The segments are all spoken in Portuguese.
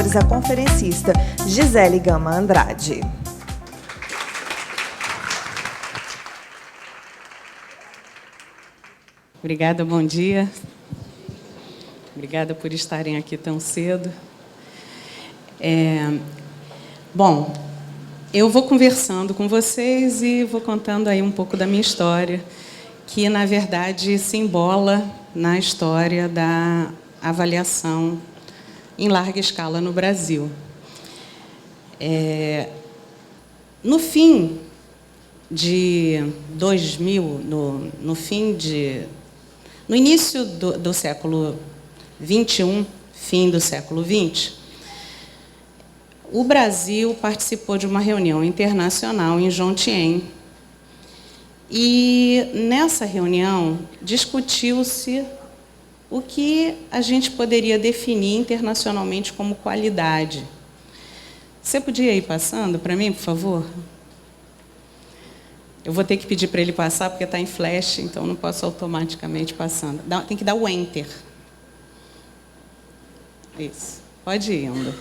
honores à conferencista Gisele Gama Andrade. Obrigada, bom dia. Obrigada por estarem aqui tão cedo. Bom, eu vou conversando com vocês e vou contando aí um pouco da minha história, que, na verdade, se embola na história da avaliação em larga escala no Brasil. No fim de 2000, no início do século XXI, fim do século XX, o Brasil participou de uma reunião internacional em Jomtien. E, nessa reunião, discutiu-se o que a gente poderia definir internacionalmente como qualidade. Você podia ir passando para mim, por favor? Eu vou ter que pedir para ele passar, porque está em flash, então não posso automaticamente passando. Tem que dar o Enter. Isso. Pode ir indo.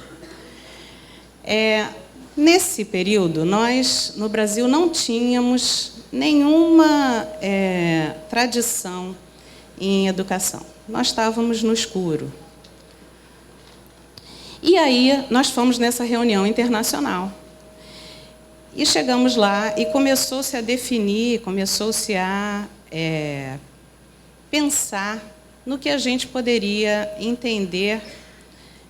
Nesse período, nós, no Brasil, não tínhamos nenhuma tradição em educação. Nós estávamos no escuro. E aí, nós fomos nessa reunião internacional. E chegamos lá e começou-se a definir, começou-se a pensar no que a gente poderia entender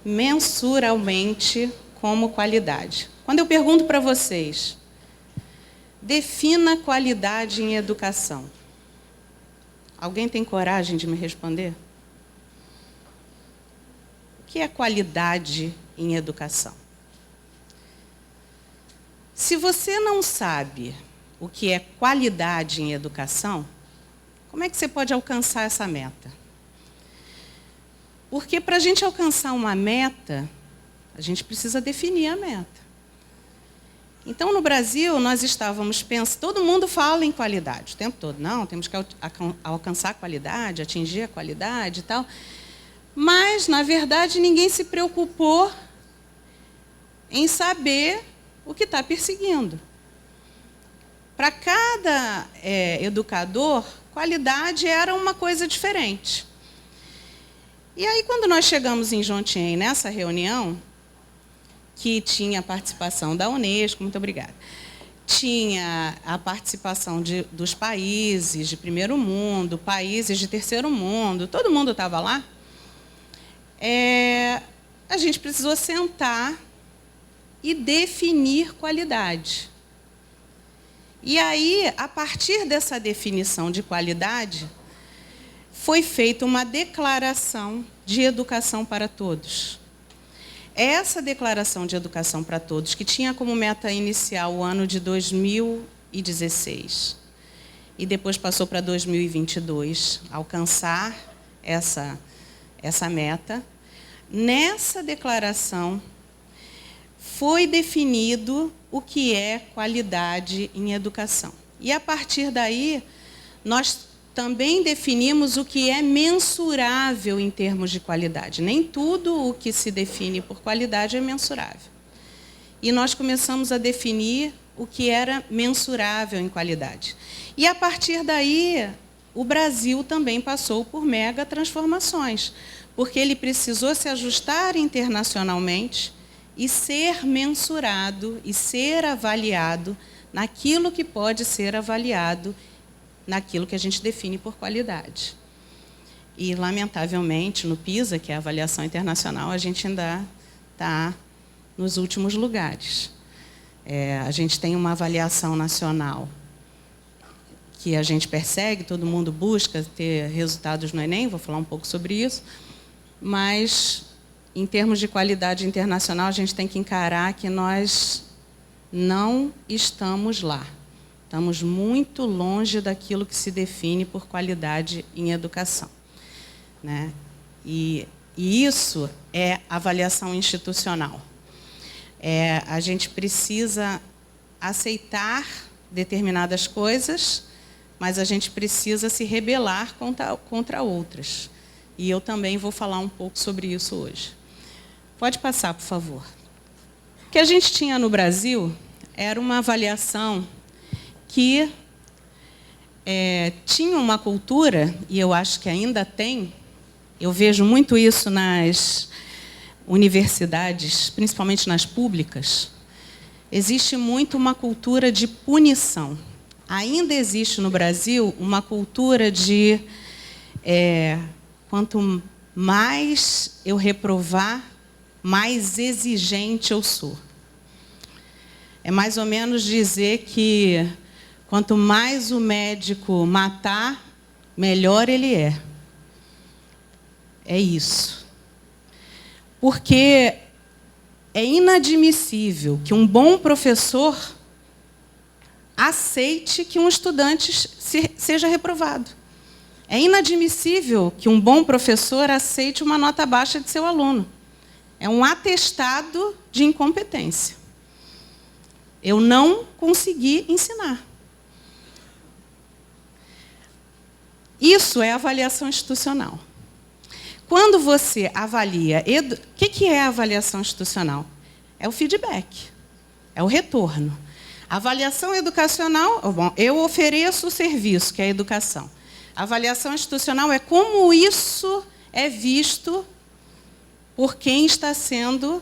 mensuralmente como qualidade. Quando eu pergunto para vocês, defina qualidade em educação. Alguém tem coragem de me responder? O que é qualidade em educação? Se você não sabe o que é qualidade em educação, como é que você pode alcançar essa meta? Porque, para a gente alcançar uma meta, a gente precisa definir a meta. Então, no Brasil, nós estávamos pensando... Todo mundo fala em qualidade o tempo todo. Não, temos que alcançar a qualidade, atingir a qualidade e tal. Mas, na verdade, ninguém se preocupou em saber o que está perseguindo. Para cada educador, qualidade era uma coisa diferente. E aí, quando nós chegamos em Jomtien, nessa reunião, que tinha a participação da Unesco, muito obrigada, tinha a participação dos países de primeiro mundo, países de terceiro mundo, todo mundo estava lá, a gente precisou sentar e definir qualidade. E aí, a partir dessa definição de qualidade, foi feita uma declaração de educação para todos. Essa declaração de educação para todos, que tinha como meta inicial o ano de 2016, e depois passou para 2022, alcançar essa meta, nessa declaração foi definido o que é qualidade em educação. E, a partir daí, nós também definimos o que é mensurável em termos de qualidade. Nem tudo o que se define por qualidade é mensurável. E nós começamos a definir o que era mensurável em qualidade. E, a partir daí, o Brasil também passou por mega transformações, porque ele precisou se ajustar internacionalmente e ser mensurado e ser avaliado naquilo que pode ser avaliado, naquilo que a gente define por qualidade. E, lamentavelmente, no PISA, que é a avaliação internacional, a gente ainda está nos últimos lugares. A gente tem uma avaliação nacional que a gente persegue, todo mundo busca ter resultados no Enem, vou falar um pouco sobre isso, mas, em termos de qualidade internacional, a gente tem que encarar que nós não estamos lá. Estamos muito longe daquilo que se define por qualidade em educação, né? E isso é avaliação institucional. A gente precisa aceitar determinadas coisas, mas a gente precisa se rebelar contra outras. E eu também vou falar um pouco sobre isso hoje. Pode passar, por favor. O que a gente tinha no Brasil era uma avaliação que tinha uma cultura, e eu acho que ainda tem, eu vejo muito isso nas universidades, principalmente nas públicas, existe muito uma cultura de punição. Ainda existe no Brasil uma cultura de quanto mais eu reprovar, mais exigente eu sou. É mais ou menos dizer que quanto mais o médico matar, melhor ele é. É isso. Porque é inadmissível que um bom professor aceite que um estudante seja reprovado. É inadmissível que um bom professor aceite uma nota baixa de seu aluno. É um atestado de incompetência. Eu não consegui ensinar. Isso é avaliação institucional. Quando você avalia... O que é a avaliação institucional? É o feedback, é o retorno. A avaliação educacional, bom, eu ofereço o serviço, que é a educação. A avaliação institucional é como isso é visto por quem está sendo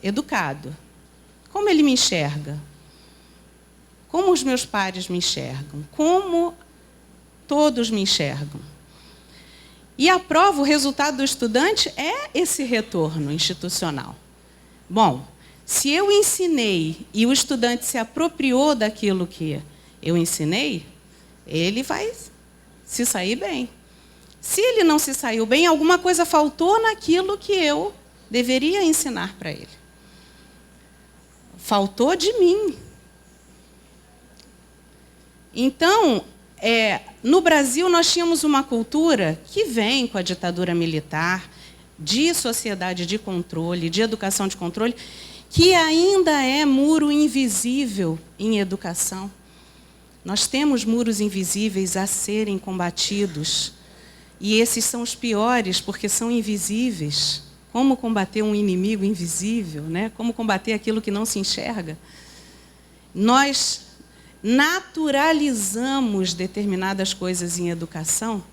educado. Como ele me enxerga? Como os meus pares me enxergam? Como todos me enxergam? E a prova, o resultado do estudante é esse retorno institucional. Bom, se eu ensinei e o estudante se apropriou daquilo que eu ensinei, ele vai se sair bem. Se ele não se saiu bem, alguma coisa faltou naquilo que eu deveria ensinar para ele. Faltou de mim. Então, no Brasil, nós tínhamos uma cultura que vem com a ditadura militar, de sociedade de controle, de educação de controle, que ainda é muro invisível em educação. Nós temos muros invisíveis a serem combatidos, e esses são os piores, porque são invisíveis. Como combater um inimigo invisível, né? Como combater aquilo que não se enxerga? Nós naturalizamos determinadas coisas em educação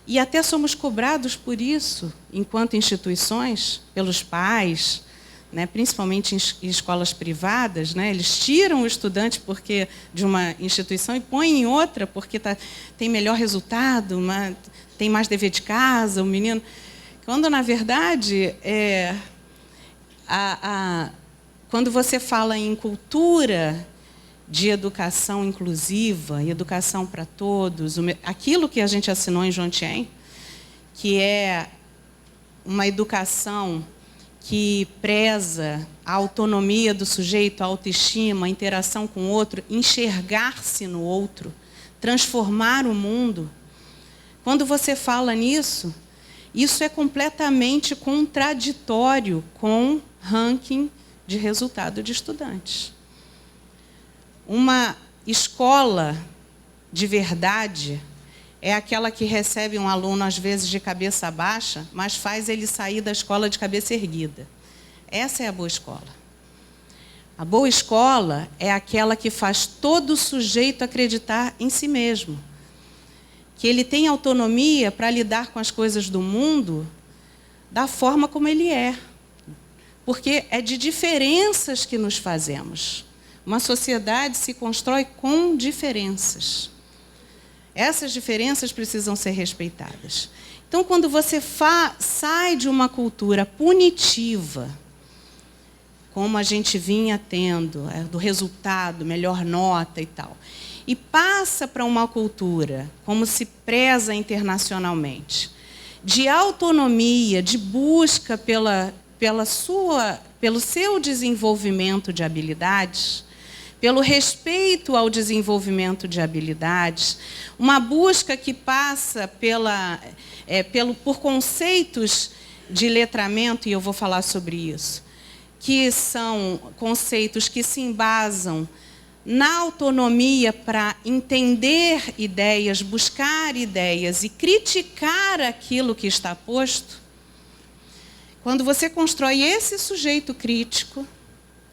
e até somos cobrados por isso, enquanto instituições, pelos pais, né, principalmente em escolas privadas, né, eles tiram o estudante de uma instituição e põem em outra porque tem melhor resultado, tem mais dever de casa, o menino... Quando, na verdade, quando você fala em cultura de educação inclusiva, educação para todos, aquilo que a gente assinou em Jomtien, que é uma educação que preza a autonomia do sujeito, a autoestima, a interação com o outro, enxergar-se no outro, transformar o mundo. Quando você fala nisso, isso é completamente contraditório com ranking de resultado de estudantes. Uma escola de verdade é aquela que recebe um aluno, às vezes, de cabeça baixa, mas faz ele sair da escola de cabeça erguida. Essa é a boa escola. A boa escola é aquela que faz todo sujeito acreditar em si mesmo, que ele tem autonomia para lidar com as coisas do mundo da forma como ele é. Porque é de diferenças que nos fazemos. Uma sociedade se constrói com diferenças. Essas diferenças precisam ser respeitadas. Então, quando você sai de uma cultura punitiva, como a gente vinha tendo, do resultado, melhor nota e tal, e passa para uma cultura, como se preza internacionalmente, de autonomia, de busca pelo seu desenvolvimento de habilidades, pelo respeito ao desenvolvimento de habilidades, uma busca que passa por conceitos de letramento, e eu vou falar sobre isso, que são conceitos que se embasam na autonomia para entender ideias, buscar ideias e criticar aquilo que está posto. quando você constrói esse sujeito crítico,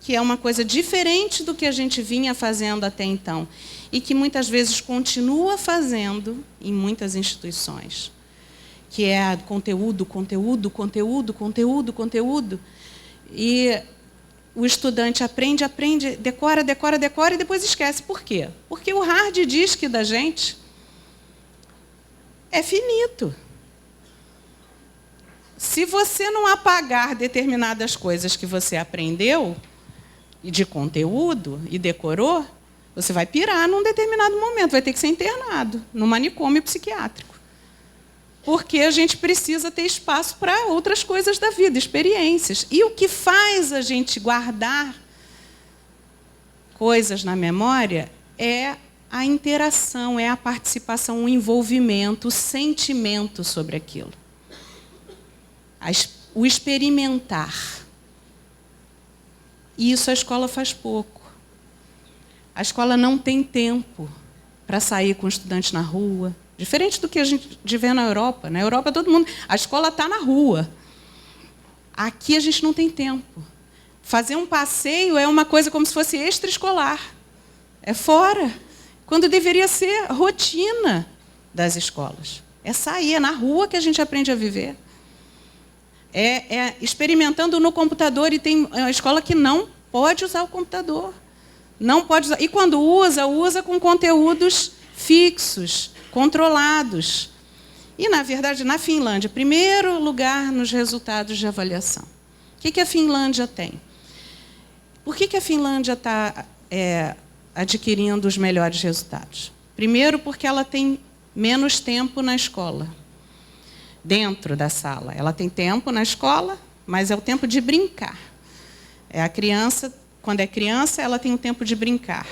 que é uma coisa diferente do que a gente vinha fazendo até então, e que muitas vezes continua fazendo em muitas instituições, que é conteúdo, conteúdo, conteúdo, conteúdo, conteúdo, e o estudante aprende, aprende, decora, decora, decora, e depois esquece. Por quê? Porque o hard disk da gente é finito. Se você não apagar determinadas coisas que você aprendeu, de conteúdo, e decorou, você vai pirar num determinado momento, vai ter que ser internado no manicômio psiquiátrico. Porque a gente precisa ter espaço para outras coisas da vida, experiências. E o que faz a gente guardar coisas na memória é a interação, é a participação, o envolvimento, o sentimento sobre aquilo. O experimentar. E isso a escola faz pouco. A escola não tem tempo para sair com estudantes na rua. Diferente do que a gente vê na Europa. Na Europa, todo mundo... A escola está na rua. Aqui a gente não tem tempo. Fazer um passeio é uma coisa como se fosse extraescolar. É fora. Quando deveria ser rotina das escolas. É sair, é na rua que a gente aprende a viver. É experimentando no computador. E tem uma escola que não pode usar o computador. Não pode usar. E quando usa com conteúdos fixos, controlados. E, na verdade, na Finlândia, primeiro lugar nos resultados de avaliação. O que a Finlândia tem? Por que a Finlândia está adquirindo os melhores resultados? Primeiro, porque ela tem menos tempo na escola, dentro da sala. Ela tem tempo na escola, mas é o tempo de brincar. A criança, quando é criança, ela tem o tempo de brincar.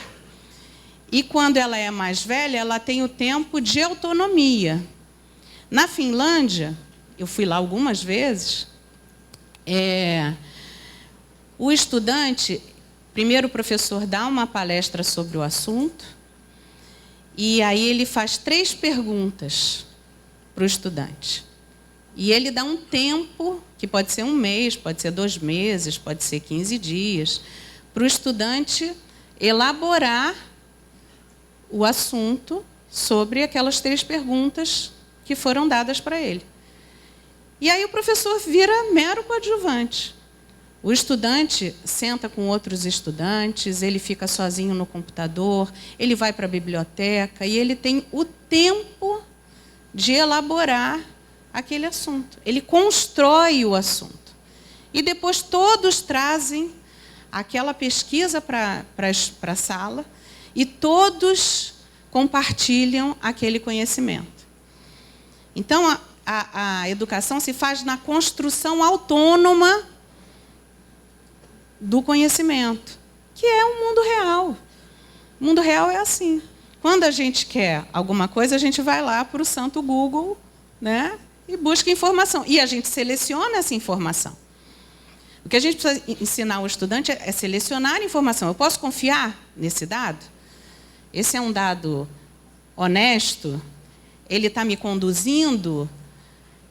E quando ela é mais velha, ela tem o tempo de autonomia. Na Finlândia, eu fui lá algumas vezes, o estudante, primeiro o professor dá uma palestra sobre o assunto, e aí ele faz 3 perguntas para o estudante. E ele dá um tempo, que pode ser 1 mês, pode ser 2 meses, pode ser 15 dias, para o estudante elaborar o assunto sobre aquelas 3 perguntas que foram dadas para ele. E aí o professor vira mero coadjuvante. O estudante senta com outros estudantes, ele fica sozinho no computador, ele vai para a biblioteca e ele tem o tempo de elaborar aquele assunto. Ele constrói o assunto. E depois todos trazem aquela pesquisa para a sala e todos compartilham aquele conhecimento. Então, a educação se faz na construção autônoma do conhecimento, que é o mundo real. O mundo real é assim. Quando a gente quer alguma coisa, a gente vai lá para o santo Google, né, e busca informação. E a gente seleciona essa informação. O que a gente precisa ensinar ao estudante é selecionar a informação. Eu posso confiar nesse dado? Esse é um dado honesto? Ele está me conduzindo?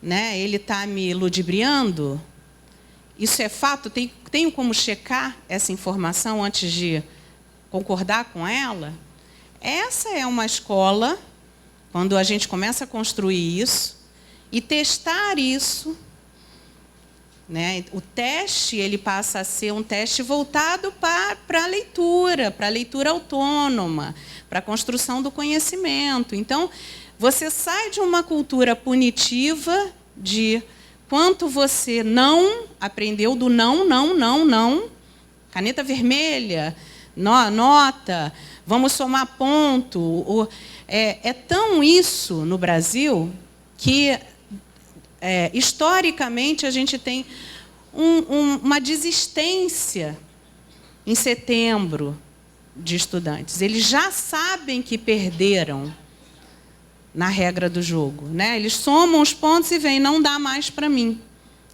Né? Ele está me ludibriando? Isso é fato? Tenho como checar essa informação antes de concordar com ela? Essa é uma escola, quando a gente começa a construir isso, e testar isso, né? O teste ele passa a ser um teste voltado para a leitura autônoma, para a construção do conhecimento. Então, você sai de uma cultura punitiva de quanto você não aprendeu do não, caneta vermelha, nota, vamos somar ponto. É tão isso no Brasil que, historicamente, a gente tem uma desistência em setembro de estudantes. Eles já sabem que perderam na regra do jogo, né? Eles somam os pontos e veem, não dá mais para mim.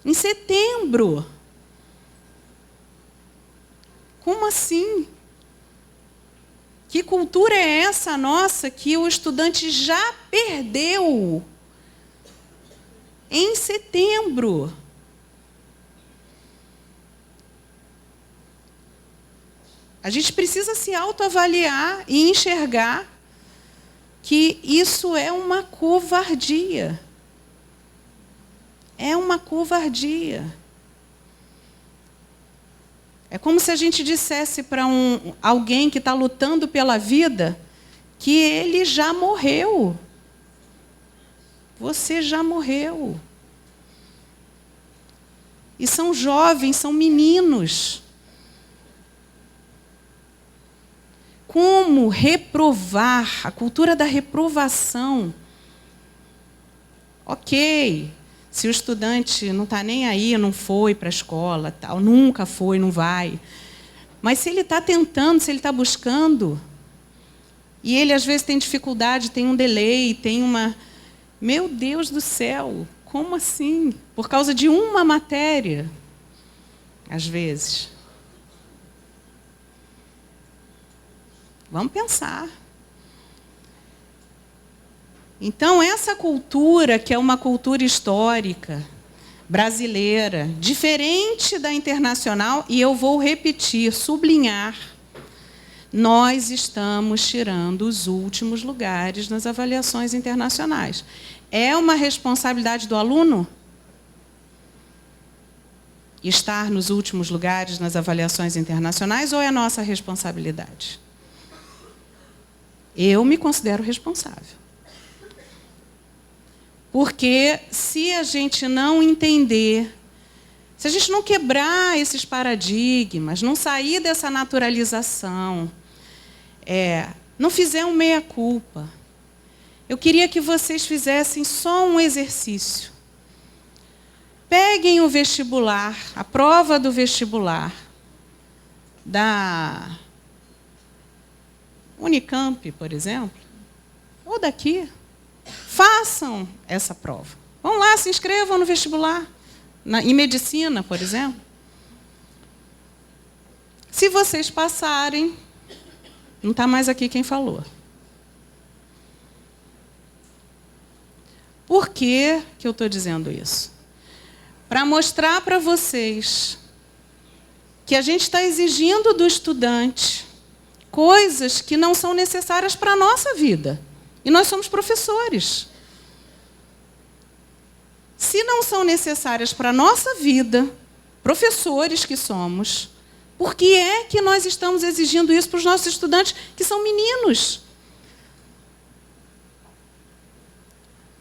Em setembro. Como assim? Que cultura é essa nossa que o estudante já perdeu em setembro? A gente precisa se autoavaliar e enxergar que isso é uma covardia. É uma covardia. É como se a gente dissesse para alguém que está lutando pela vida que ele já morreu. Você já morreu. E são jovens, são meninos. Como reprovar? A cultura da reprovação. Ok, se o estudante não está nem aí, não foi para a escola, tal, nunca foi, não vai. Mas se ele está tentando, se ele está buscando, e ele às vezes tem dificuldade, tem um delay, tem uma... Meu Deus do céu, como assim? Por causa de uma matéria, às vezes. Vamos pensar. Então, essa cultura, que é uma cultura histórica, brasileira, diferente da internacional, e eu vou repetir, sublinhar, nós estamos tirando os últimos lugares nas avaliações internacionais. É uma responsabilidade do aluno estar nos últimos lugares nas avaliações internacionais ou é nossa responsabilidade? Eu me considero responsável. Porque se a gente não entender, se a gente não quebrar esses paradigmas, não sair dessa naturalização, não fizer um meia-culpa, eu queria que vocês fizessem só um exercício. Peguem o vestibular, a prova do vestibular da Unicamp, por exemplo, ou daqui. Façam essa prova. Vão lá, se inscrevam no vestibular. Em medicina, por exemplo. Se vocês passarem, não está mais aqui quem falou. Por que eu estou dizendo isso? Para mostrar para vocês que a gente está exigindo do estudante coisas que não são necessárias para a nossa vida. E nós somos professores. Se não são necessárias para a nossa vida, professores que somos, por que é que nós estamos exigindo isso para os nossos estudantes, que são meninos?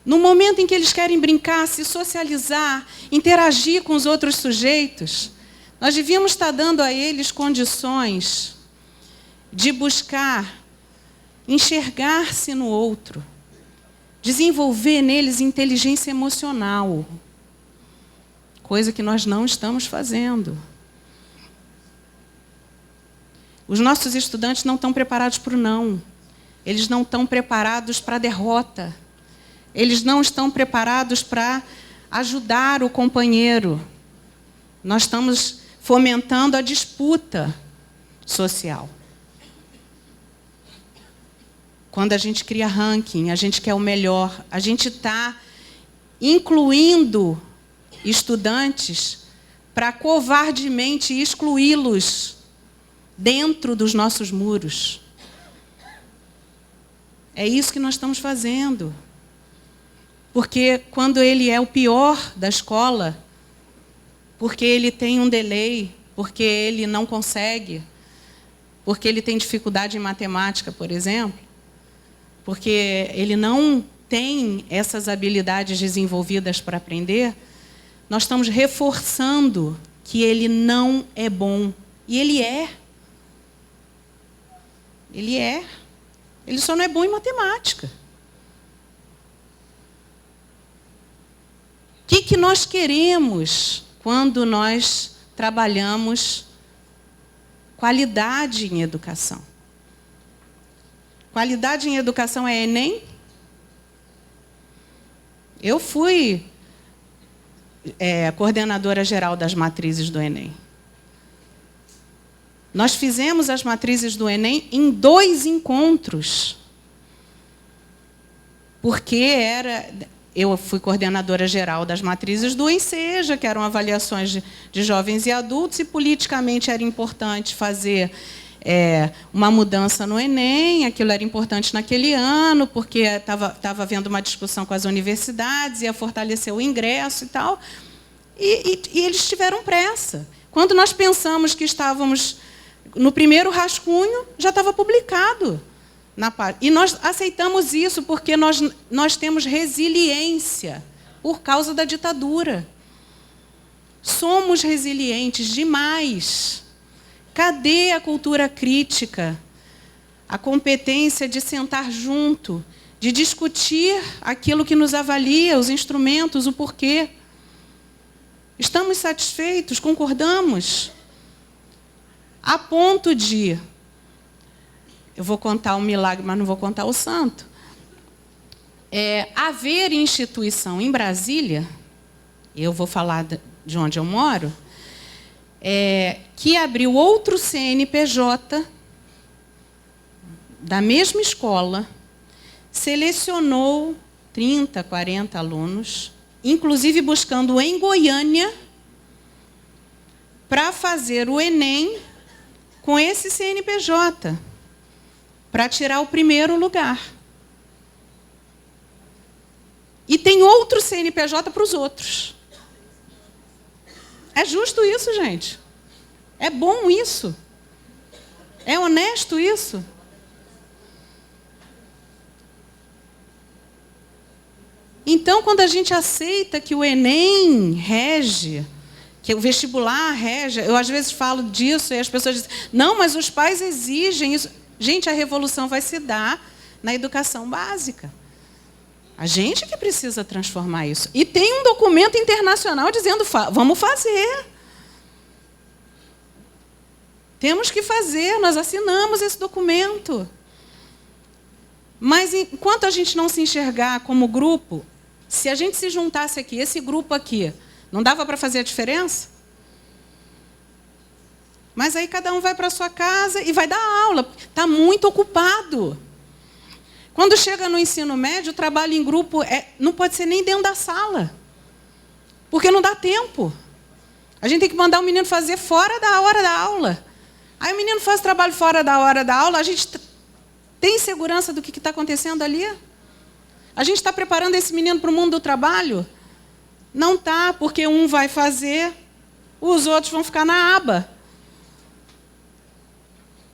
No momento em que eles querem brincar, se socializar, interagir com os outros sujeitos, nós devíamos estar dando a eles condições de buscar enxergar-se no outro, desenvolver neles inteligência emocional, coisa que nós não estamos fazendo. Os nossos estudantes não estão preparados para o não, eles não estão preparados para a derrota, eles não estão preparados para ajudar o companheiro. Nós estamos fomentando a disputa social. Quando a gente cria ranking, a gente quer o melhor, a gente está incluindo estudantes para covardemente excluí-los dentro dos nossos muros. É isso que nós estamos fazendo. Porque quando ele é o pior da escola, porque ele tem um delay, porque ele não consegue, porque ele tem dificuldade em matemática, por exemplo, porque ele não tem essas habilidades desenvolvidas para aprender, nós estamos reforçando que ele não é bom. E ele é. Ele é. Ele só não é bom em matemática. O que nós queremos quando nós trabalhamos qualidade em educação? Qualidade em educação é Enem? Eu fui coordenadora geral das matrizes do Enem. Nós fizemos as matrizes do Enem em 2 encontros. Porque eu fui coordenadora geral das matrizes do Enseja, que eram avaliações de jovens e adultos, e politicamente era importante fazer uma mudança no Enem, aquilo era importante naquele ano, porque estava havendo uma discussão com as universidades, ia fortalecer o ingresso e tal, e eles tiveram pressa. Quando nós pensamos que estávamos no primeiro rascunho, já estava publicado. E nós aceitamos isso porque nós temos resiliência por causa da ditadura. Somos resilientes demais. Cadê a cultura crítica? A competência de sentar junto, de discutir aquilo que nos avalia, os instrumentos, o porquê. Estamos satisfeitos? Concordamos? A ponto de... Eu vou contar o milagre, mas não vou contar o santo. Haver instituição em Brasília, eu vou falar de onde eu moro, que abriu outro CNPJ da mesma escola, selecionou 30, 40 alunos, inclusive buscando em Goiânia, para fazer o Enem com esse CNPJ, para tirar o primeiro lugar. E tem outro CNPJ para os outros. É justo isso, gente? É bom isso? É honesto isso? Então, quando a gente aceita que o Enem rege, que o vestibular rege, eu às vezes falo disso e as pessoas dizem, não, mas os pais exigem isso. Gente, a revolução vai se dar na educação básica. A gente que precisa transformar isso. E tem um documento internacional dizendo, vamos fazer. Temos que fazer, nós assinamos esse documento. Mas enquanto a gente não se enxergar como grupo, se a gente se juntasse aqui, esse grupo aqui, não dava para fazer a diferença? Mas aí cada um vai para a sua casa e vai dar aula. Está muito ocupado. Quando chega no ensino médio, o trabalho em grupo não pode ser nem dentro da sala. Porque não dá tempo. A gente tem que mandar o menino fazer fora da hora da aula. Aí o menino faz trabalho fora da hora da aula, a gente tem segurança do que está acontecendo ali? A gente está preparando esse menino para o mundo do trabalho? Não está, porque um vai fazer, os outros vão ficar na aba.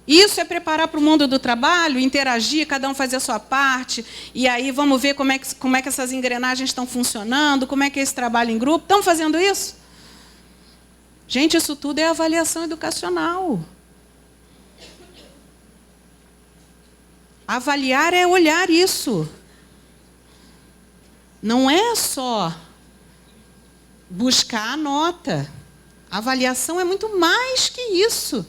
Isso é preparar para o mundo do trabalho, interagir, cada um fazer a sua parte, e aí vamos ver como é que essas engrenagens estão funcionando, como é que é esse trabalho em grupo. Estão fazendo isso? Gente, isso tudo é avaliação educacional. Avaliar é olhar isso. Não é só buscar a nota. A avaliação é muito mais que isso.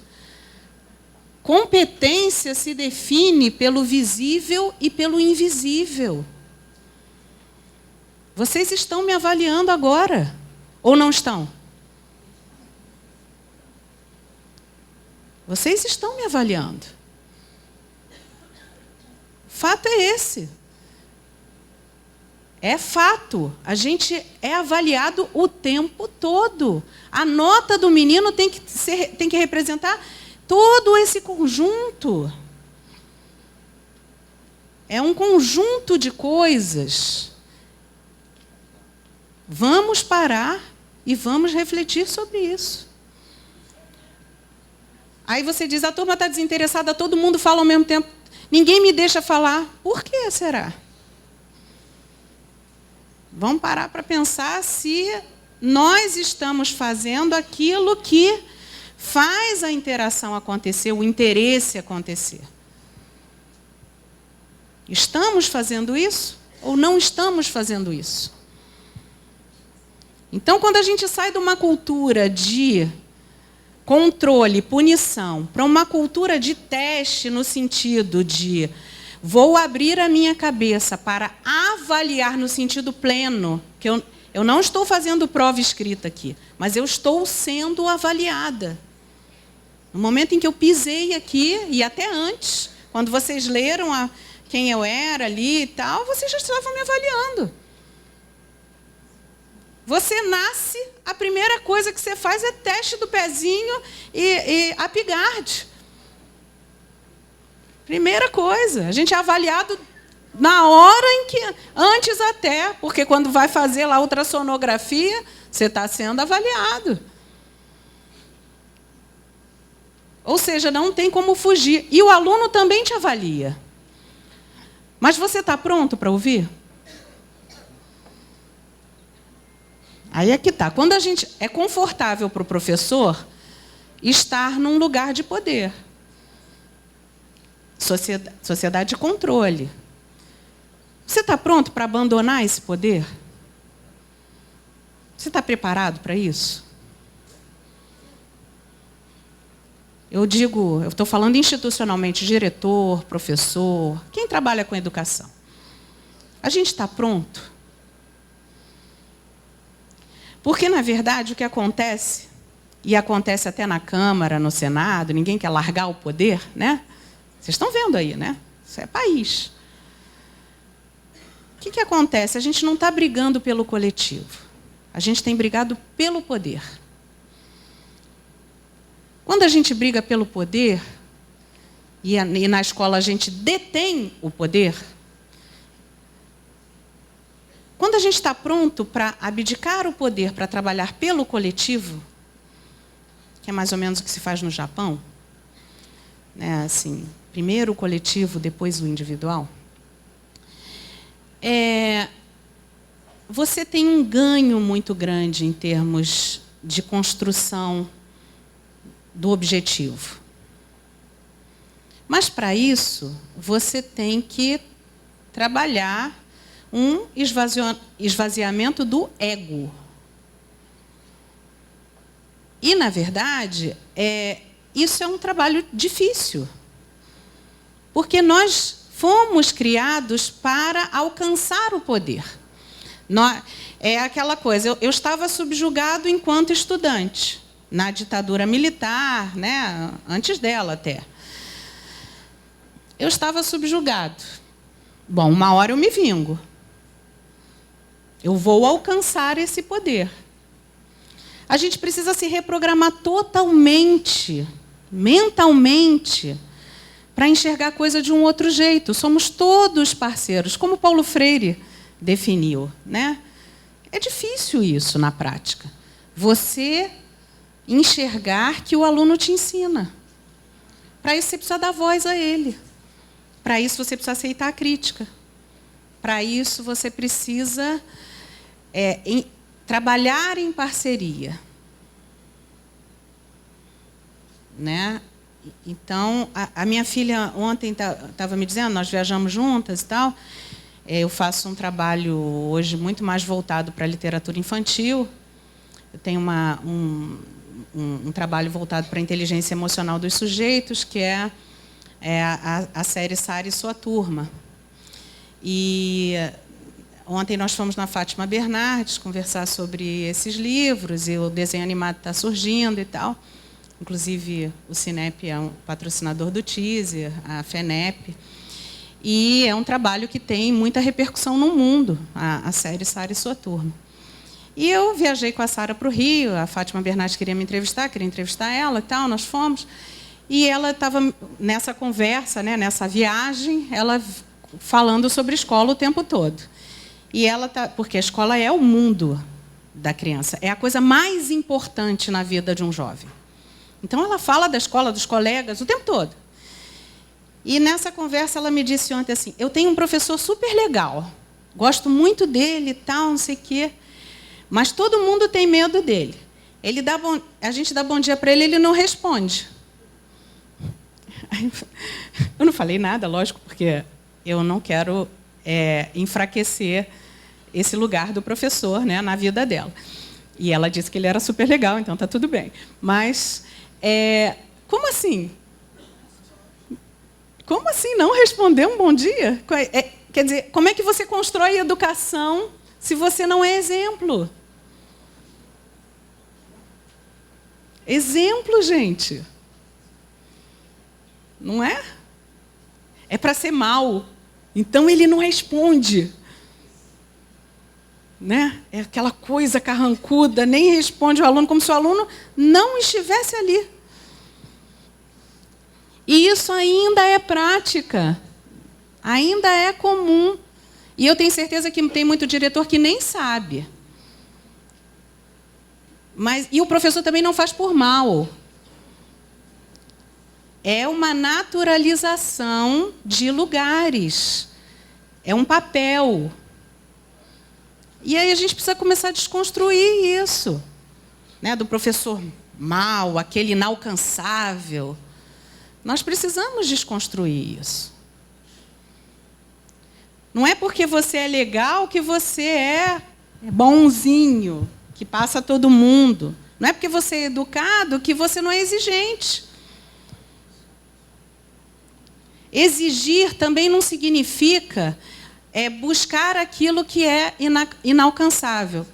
Competência se define pelo visível e pelo invisível. Vocês estão me avaliando agora, ou não estão? Vocês estão me avaliando. Fato é esse. É fato. A gente é avaliado o tempo todo. A nota do menino tem que representar todo esse conjunto. É um conjunto de coisas. Vamos parar e vamos refletir sobre isso. Aí você diz, a turma está desinteressada, todo mundo fala ao mesmo tempo. Ninguém me deixa falar. Por que será? Vamos parar para pensar se nós estamos fazendo aquilo que faz a interação acontecer, o interesse acontecer. Estamos fazendo isso ou não estamos fazendo isso? Então, quando a gente sai de uma cultura de controle, punição, para uma cultura de teste no sentido de vou abrir a minha cabeça para avaliar no sentido pleno, que eu não estou fazendo prova escrita aqui, mas eu estou sendo avaliada. No momento em que eu pisei aqui, e até antes, quando vocês leram quem eu era ali e tal, vocês já estavam me avaliando. Você nasce, a primeira coisa que você faz é teste do pezinho e Apgard. Primeira coisa, a gente é avaliado na hora em que, antes até, porque quando vai fazer lá a ultrassonografia, você está sendo avaliado. Ou seja, não tem como fugir. E o aluno também te avalia. Mas você está pronto para ouvir? Aí é que está. Quando a gente é confortável para o professor estar num lugar de poder. Sociedade de controle. Você está pronto para abandonar esse poder? Você está preparado para isso? Eu estou falando institucionalmente, diretor, professor, quem trabalha com educação. A gente está pronto? Porque, na verdade, o que acontece, e acontece até na Câmara, no Senado, ninguém quer largar o poder, né? Vocês estão vendo aí, né? Isso é país. O que acontece? A gente não está brigando pelo coletivo. A gente tem brigado pelo poder. Quando a gente briga pelo poder, e na escola a gente detém o poder, quando a gente está pronto para abdicar o poder para trabalhar pelo coletivo, que é mais ou menos o que se faz no Japão, né, assim, primeiro o coletivo, depois o individual, você tem um ganho muito grande em termos de construção do objetivo. Mas, para isso, você tem que trabalhar um esvaziamento do ego. E, na verdade, isso é um trabalho difícil. Porque nós fomos criados para alcançar o poder. É aquela coisa, eu estava subjugado enquanto estudante, na ditadura militar, né, antes dela até. Eu estava subjugado. Bom, uma hora eu me vingo. Eu vou alcançar esse poder. A gente precisa se reprogramar totalmente, mentalmente, para enxergar a coisa de um outro jeito. Somos todos parceiros, como Paulo Freire definiu, né? É difícil isso na prática. Você enxergar que o aluno te ensina. Para isso você precisa dar voz a ele. Para isso você precisa aceitar a crítica. Para isso você precisa trabalhar em parceria. Né? Então, a minha filha ontem estava me dizendo, nós viajamos juntas e tal. Eu faço um trabalho hoje muito mais voltado para a literatura infantil. Eu tenho um trabalho voltado para a inteligência emocional dos sujeitos, que é a série Sara e Sua Turma. E ontem nós fomos na Fátima Bernardes conversar sobre esses livros, e o desenho animado está surgindo e tal. Inclusive, o Cinep é um patrocinador do teaser, a FENEP. E é um trabalho que tem muita repercussão no mundo, a série Sara e Sua Turma. E eu viajei com a Sara para o Rio, a Fátima Bernardes queria me entrevistar, queria entrevistar ela e tal, nós fomos. E ela estava nessa conversa, né, nessa viagem, ela falando sobre escola o tempo todo. E ela porque a escola é o mundo da criança, é a coisa mais importante na vida de um jovem. Então, ela fala da escola, dos colegas, o tempo todo. E, nessa conversa, ela me disse ontem assim, eu tenho um professor super legal, gosto muito dele e tal, não sei o quê, mas todo mundo tem medo dele. A gente dá bom dia para ele, ele não responde. Eu não falei nada, lógico, porque eu não quero enfraquecer esse lugar do professor, né, na vida dela. E ela disse que ele era super legal, então está tudo bem. Mas, como assim? Como assim não responder um bom dia? Quer dizer, como é que você constrói educação se você não é exemplo? Exemplo, gente. Não é? É para ser mal. Então, ele não responde. Né? É aquela coisa carrancuda, nem responde o aluno, como se o aluno não estivesse ali. E isso ainda é prática, ainda é comum. E eu tenho certeza que tem muito diretor que nem sabe. E o professor também não faz por mal. É uma naturalização de lugares. É um papel. E aí a gente precisa começar a desconstruir isso. Né? Do professor mau, aquele inalcançável. Nós precisamos desconstruir isso. Não é porque você é legal que você é bonzinho, que passa a todo mundo. Não é porque você é educado que você não é exigente. Exigir também não significa buscar aquilo que é inalcançável.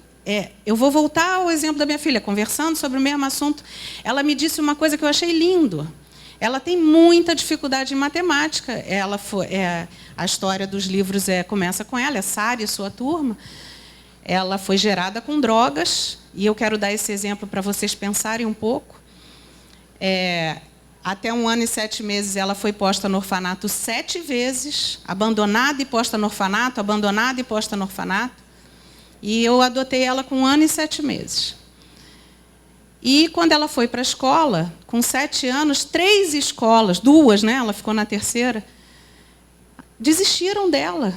Eu vou voltar ao exemplo da minha filha, conversando sobre o mesmo assunto. Ela me disse uma coisa que eu achei lindo. Ela tem muita dificuldade em matemática. A história dos livros começa com ela, é Sara e sua turma. Ela foi gerada com drogas, e eu quero dar esse exemplo para vocês pensarem um pouco. Até 1 ano e 7 meses, ela foi posta no orfanato 7 vezes, abandonada e posta no orfanato, abandonada e posta no orfanato. E eu adotei ela com 1 ano e 7 meses. E quando ela foi para a escola, com 7 anos, 3 escolas, 2, né, ela ficou na terceira, desistiram dela.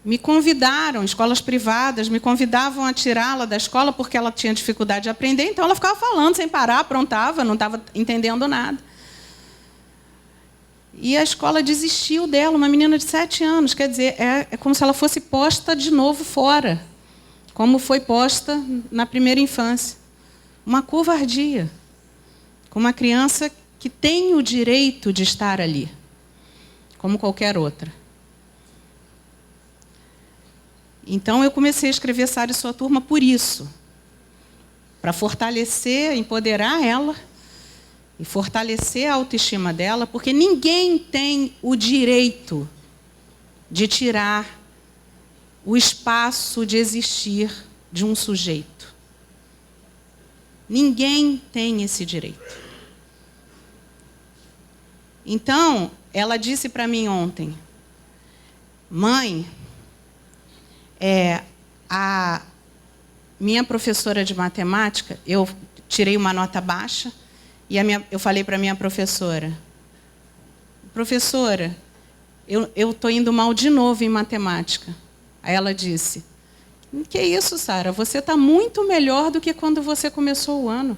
Me convidaram, escolas privadas, me convidavam a tirá-la da escola porque ela tinha dificuldade de aprender, então ela ficava falando sem parar, aprontava, não estava entendendo nada. E a escola desistiu dela, uma menina de 7 anos. Quer dizer, é como se ela fosse posta de novo fora, como foi posta na primeira infância. Uma covardia, com uma criança que tem o direito de estar ali, como qualquer outra. Então, eu comecei a escrever Sara e sua turma por isso, para fortalecer, empoderar ela e fortalecer a autoestima dela, porque ninguém tem o direito de tirar o espaço de existir de um sujeito. Ninguém tem esse direito. Então, ela disse para mim ontem, mãe, a minha professora de matemática, eu tirei uma nota baixa, e eu falei para a minha professora, professora, eu estou indo mal de novo em matemática. Aí ela disse, que isso, Sara? Você está muito melhor do que quando você começou o ano.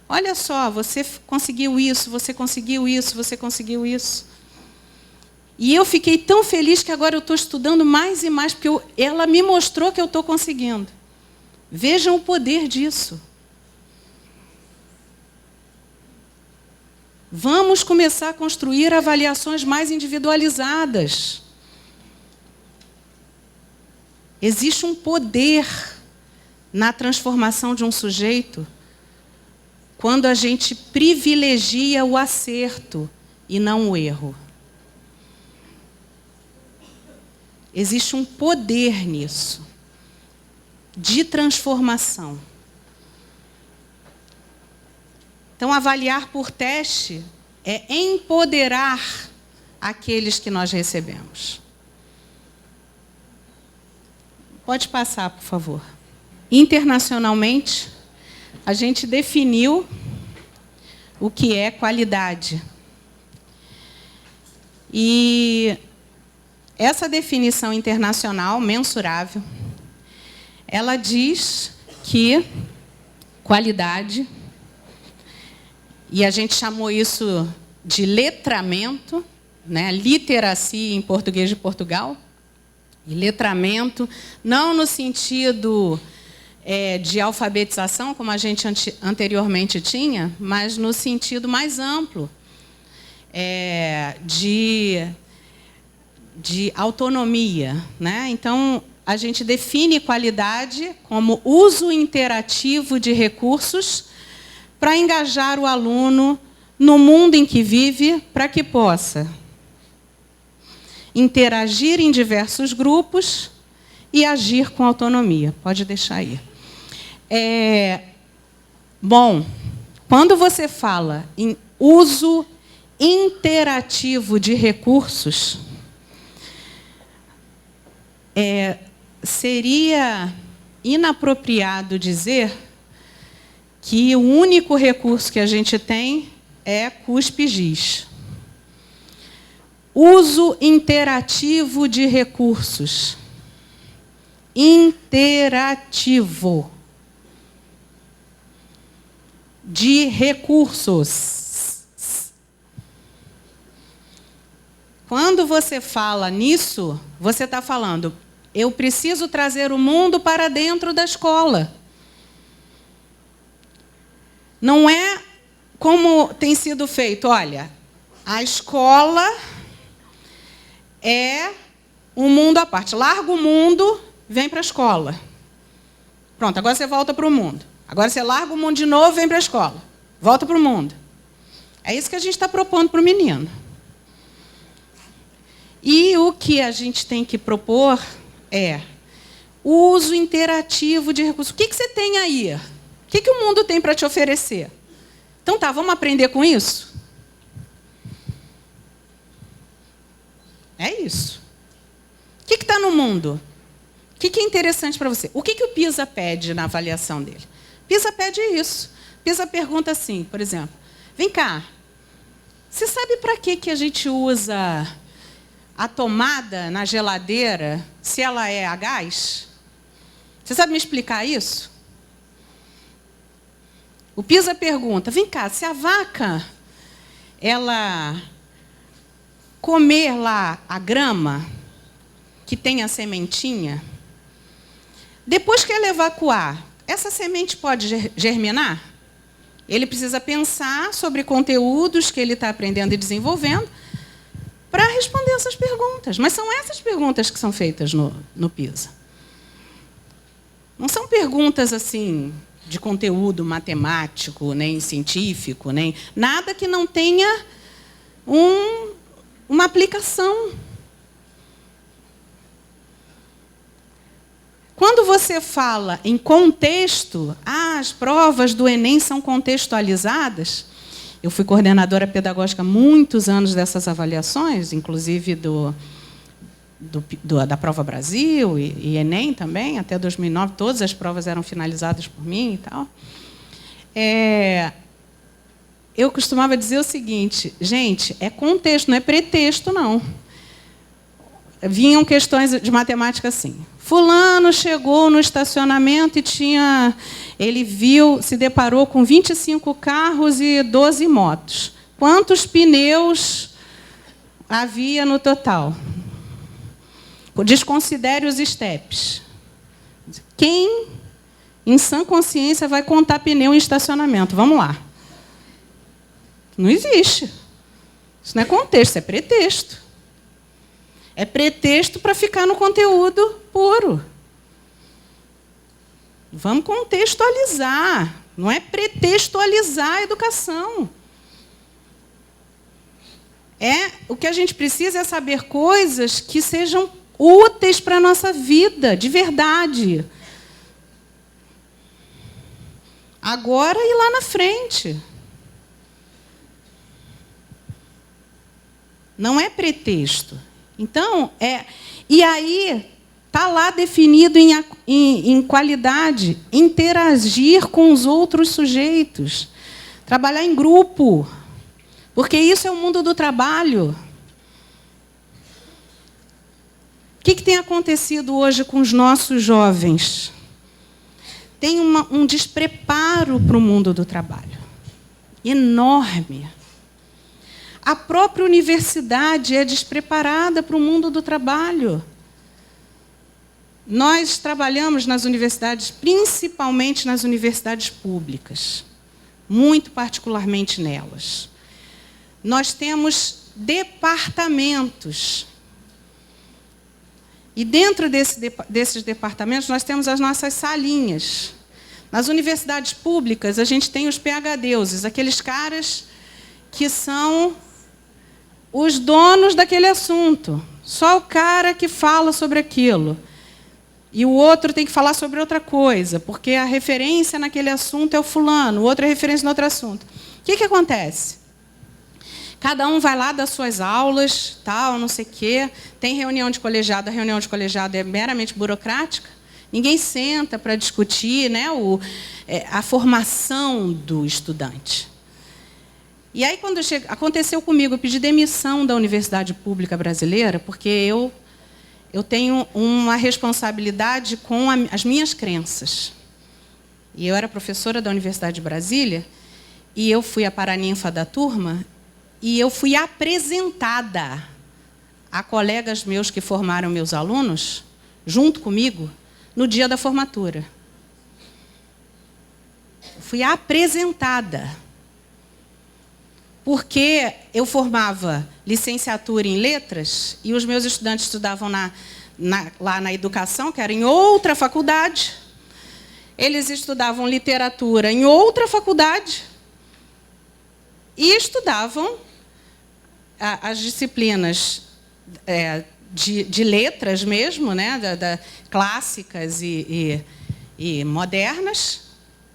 Olha só, você conseguiu isso, você conseguiu isso, você conseguiu isso. E eu fiquei tão feliz que agora eu estou estudando mais e mais, porque ela me mostrou que eu estou conseguindo. Vejam o poder disso. Vamos começar a construir avaliações mais individualizadas. Existe um poder na transformação de um sujeito quando a gente privilegia o acerto e não o erro. Existe um poder nisso, de transformação. Então, avaliar por teste é empoderar aqueles que nós recebemos. Pode passar, por favor. Internacionalmente, a gente definiu o que é qualidade. E essa definição internacional, mensurável, ela diz que qualidade, e a gente chamou isso de letramento, né? Literacia em português de Portugal, e letramento, não no sentido de alfabetização, como a gente anteriormente tinha, mas no sentido mais amplo, de autonomia, né? Então, a gente define qualidade como uso interativo de recursos para engajar o aluno no mundo em que vive, para que possa interagir em diversos grupos e agir com autonomia. Pode deixar aí. Bom, quando você fala em uso interativo de recursos, seria inapropriado dizer que o único recurso que a gente tem é cuspe-giz. Uso interativo de recursos. Interativo. De recursos. Quando você fala nisso, você está falando, eu preciso trazer o mundo para dentro da escola. Não é como tem sido feito. Olha, a escola é um mundo à parte. Larga o mundo, vem para a escola. Pronto, agora você volta para o mundo. Agora você larga o mundo de novo, vem para a escola. Volta para o mundo. É isso que a gente está propondo para o menino. E o que a gente tem que propor é o uso interativo de recursos. O que você tem aí? O que o mundo tem para te oferecer? Então tá, vamos aprender com isso? É isso. O que está no mundo? O que é interessante para você? O que o PISA pede na avaliação dele? PISA pede isso. PISA pergunta assim, por exemplo, vem cá, você sabe para que a gente usa a tomada na geladeira se ela é a gás? Você sabe me explicar isso? O PISA pergunta, vem cá, se a vaca ela comer lá a grama que tem a sementinha, depois que ela evacuar, essa semente pode germinar? Ele precisa pensar sobre conteúdos que ele está aprendendo e desenvolvendo para responder essas perguntas. Mas são essas perguntas que são feitas no PISA. Não são perguntas assim de conteúdo matemático, nem científico, nem nada que não tenha uma aplicação. Quando você fala em contexto, as provas do Enem são contextualizadas. Eu fui coordenadora pedagógica há muitos anos dessas avaliações, inclusive da Prova Brasil e Enem também, até 2009, todas as provas eram finalizadas por mim e tal. Eu costumava dizer o seguinte, gente, é contexto, não é pretexto, não. Vinham questões de matemática assim. Fulano chegou no estacionamento e ele se deparou com 25 carros e 12 motos. Quantos pneus havia no total? Desconsidere os steps. Quem, em sã consciência, vai contar pneu em estacionamento? Vamos lá. Não existe. Isso não é contexto, isso é pretexto. É pretexto para ficar no conteúdo puro. Vamos contextualizar. Não é pretextualizar a educação. O que a gente precisa é saber coisas que sejam úteis para a nossa vida, de verdade. Agora e lá na frente. Não é pretexto. Então, e aí está lá definido em qualidade, interagir com os outros sujeitos, trabalhar em grupo, porque isso é o mundo do trabalho. O que tem acontecido hoje com os nossos jovens? Tem um despreparo para o mundo do trabalho, enorme. A própria universidade é despreparada para o mundo do trabalho. Nós trabalhamos nas universidades, principalmente nas universidades públicas, muito particularmente nelas. Nós temos departamentos. E dentro desses departamentos, nós temos as nossas salinhas. Nas universidades públicas, a gente tem os PhDs, aqueles caras que são os donos daquele assunto. Só o cara que fala sobre aquilo. E o outro tem que falar sobre outra coisa, porque a referência naquele assunto é o fulano, o outro é referência no outro assunto. O que acontece? Cada um vai lá das suas aulas, tal, não sei o quê. Tem reunião de colegiado, a reunião de colegiado é meramente burocrática. Ninguém senta para discutir, né, a formação do estudante. E aí, quando aconteceu comigo, eu pedi demissão da Universidade Pública Brasileira, porque eu tenho uma responsabilidade com as minhas crenças. E eu era professora da Universidade de Brasília, e eu fui a paraninfa da turma, e eu fui apresentada a colegas meus que formaram meus alunos, junto comigo, no dia da formatura. Fui apresentada. Porque eu formava licenciatura em letras, e os meus estudantes estudavam lá na educação, que era em outra faculdade. Eles estudavam literatura em outra faculdade. E estudavam as disciplinas de letras mesmo, né, clássicas e modernas,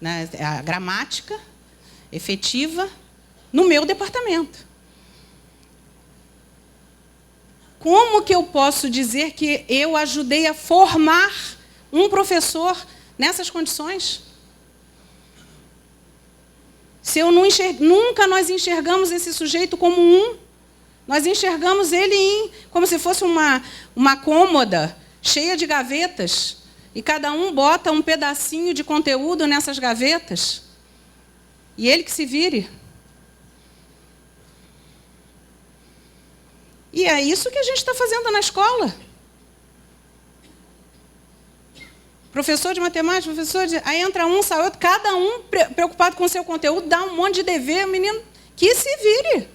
né, a gramática efetiva, no meu departamento. Como que eu posso dizer que eu ajudei a formar um professor nessas condições? Se eu nunca nós enxergamos esse sujeito como nós enxergamos ele como se fosse uma cômoda cheia de gavetas, e cada um bota um pedacinho de conteúdo nessas gavetas, e ele que se vire. E é isso que a gente está fazendo na escola. Professor de matemática, aí entra um, sai outro, cada um preocupado com o seu conteúdo, dá um monte de dever, o menino que se vire.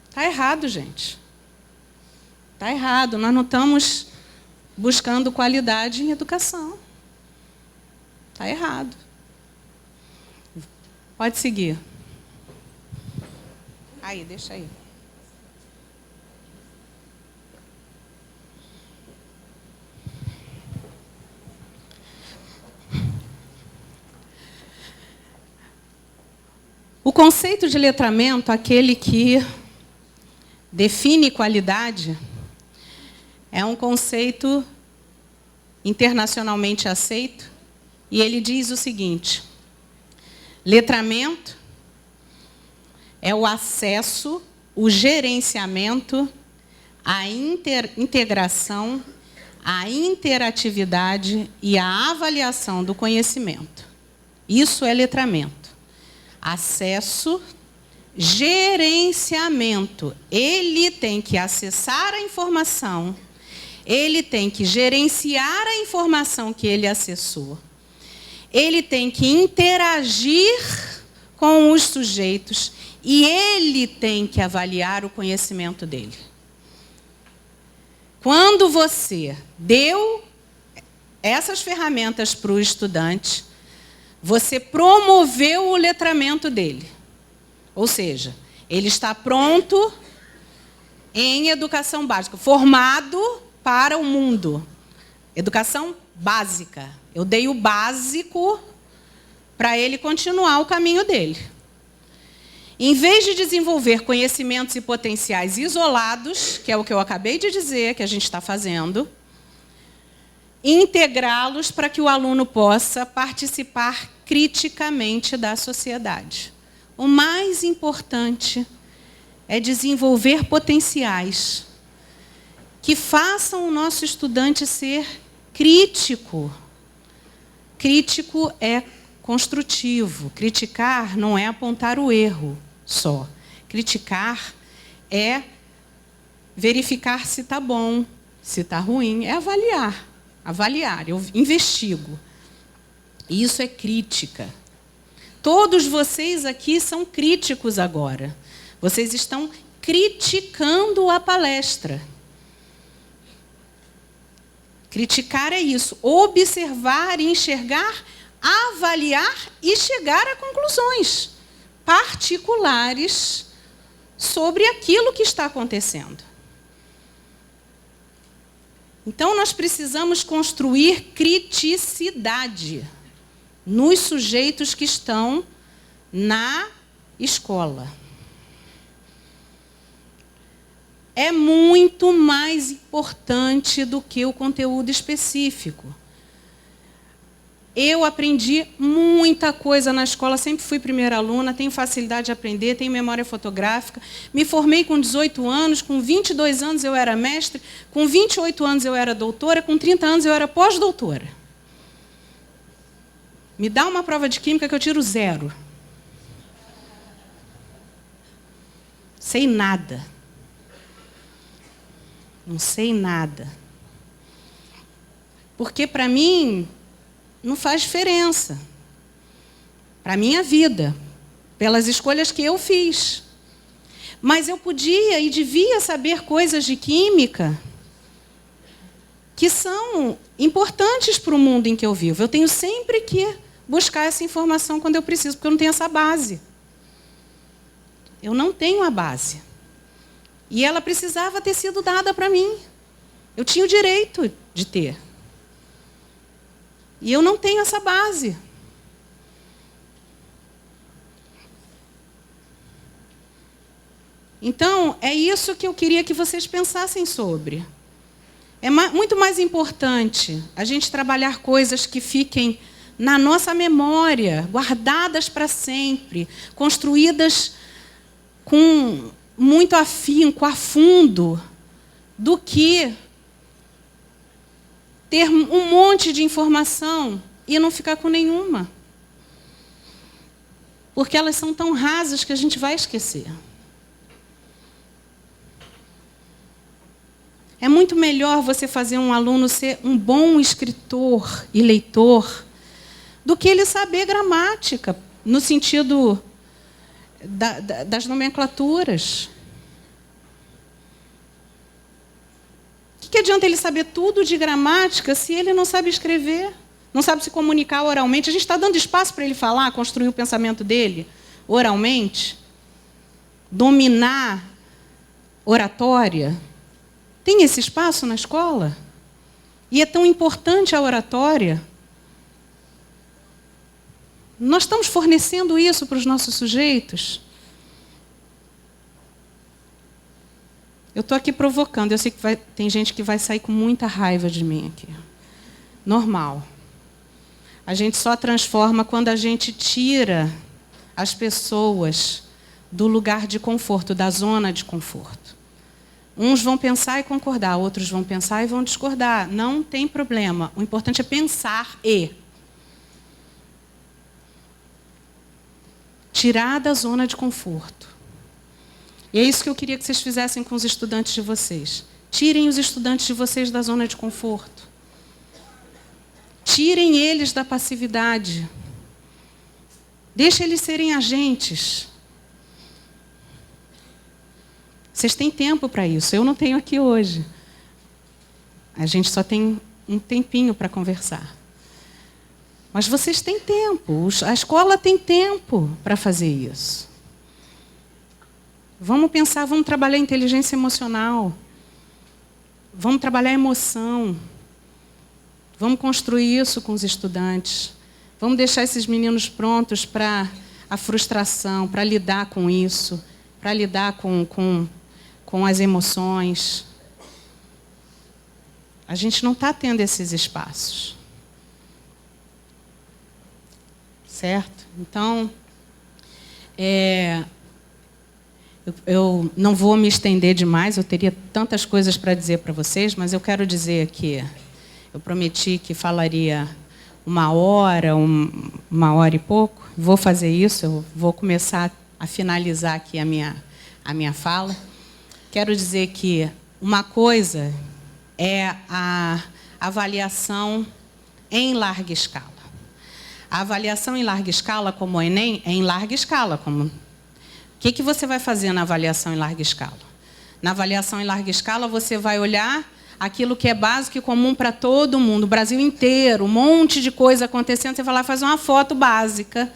Está errado, gente. Está errado. Nós não estamos buscando qualidade em educação. Está errado. Pode seguir. Aí, deixa aí. O conceito de letramento, aquele que define qualidade, é um conceito internacionalmente aceito, e ele diz o seguinte: letramento é o acesso, o gerenciamento, a integração, a interatividade e a avaliação do conhecimento. Isso é letramento. Acesso, gerenciamento. Ele tem que acessar a informação, ele tem que gerenciar a informação que ele acessou, ele tem que interagir com os sujeitos e ele tem que avaliar o conhecimento dele. Quando você deu essas ferramentas para o estudante, você promoveu o letramento dele. Ou seja, ele está pronto em educação básica, formado para o mundo. Educação básica. Eu dei o básico para ele continuar o caminho dele. Em vez de desenvolver conhecimentos e potenciais isolados, que é o que eu acabei de dizer que a gente está fazendo, integrá-los para que o aluno possa participar criticamente da sociedade. O mais importante é desenvolver potenciais que façam o nosso estudante ser crítico. Crítico é construtivo. Criticar não é apontar o erro só. Criticar é verificar se está bom, se está ruim. É avaliar. Avaliar, eu investigo. Isso é crítica. Todos vocês aqui são críticos agora. Vocês estão criticando a palestra. Criticar é isso. Observar, enxergar, avaliar e chegar a conclusões particulares sobre aquilo que está acontecendo. Então, nós precisamos construir criticidade. nos sujeitos que estão na escola. É muito mais importante do que o conteúdo específico. Eu aprendi muita coisa na escola, sempre fui primeira aluna, tenho facilidade de aprender, tenho memória fotográfica. Me formei com 18 anos, com 22 anos eu era mestre, com 28 anos eu era doutora, com 30 anos eu era pós-doutora. Me dá uma prova de química que eu tiro 0. Sei nada. Não sei nada. Porque, para mim, não faz diferença. Para a minha vida, pelas escolhas que eu fiz. Mas eu podia e devia saber coisas de química que são importantes para o mundo em que eu vivo. Eu tenho sempre que buscar essa informação quando eu preciso, porque eu não tenho essa base. Eu não tenho a base. E ela precisava ter sido dada para mim. Eu tinha o direito de ter. E eu não tenho essa base. Então, é isso que eu queria que vocês pensassem sobre. É muito mais importante a gente trabalhar coisas que fiquem na nossa memória, guardadas para sempre, construídas com muito afinco, a fundo, do que ter um monte de informação e não ficar com nenhuma. Porque elas são tão rasas que a gente vai esquecer. É muito melhor você fazer um aluno ser um bom escritor e leitor do que ele saber gramática, no sentido das nomenclaturas. O que adianta ele saber tudo de gramática se ele não sabe escrever, não sabe se comunicar oralmente? A gente está dando espaço para ele falar, construir o pensamento dele oralmente, dominar oratória. Tem esse espaço na escola? E é tão importante a oratória. Nós estamos fornecendo isso para os nossos sujeitos? Eu estou aqui provocando. Eu sei que tem gente que vai sair com muita raiva de mim aqui. Normal. A gente só transforma quando a gente tira as pessoas do lugar de conforto, da zona de conforto. Uns vão pensar e concordar, outros vão pensar e vão discordar. Não tem problema. O importante é pensar e tirar da zona de conforto. E é isso que eu queria que vocês fizessem com os estudantes de vocês. Tirem os estudantes de vocês da zona de conforto. Tirem eles da passividade. Deixem eles serem agentes. Vocês têm tempo para isso. Eu não tenho aqui hoje. A gente só tem um tempinho para conversar. Mas vocês têm tempo. A escola tem tempo para fazer isso. Vamos pensar, vamos trabalhar inteligência emocional. Vamos trabalhar emoção. Vamos construir isso com os estudantes. Vamos deixar esses meninos prontos para a frustração, para lidar com isso, para lidar com as emoções. A gente não está tendo esses espaços. Certo? Então, eu não vou me estender demais, eu teria tantas coisas para dizer para vocês, mas eu quero dizer que eu prometi que falaria 1 hora, 1 hora e pouco. Vou fazer isso, eu vou começar a finalizar aqui a minha fala. Quero dizer que uma coisa é a avaliação em larga escala. A avaliação em larga escala, como o Enem, é em larga escala. O que você vai fazer na avaliação em larga escala? Na avaliação em larga escala, você vai olhar aquilo que é básico e comum para todo mundo, o Brasil inteiro, um monte de coisa acontecendo, você vai lá e faz uma foto básica.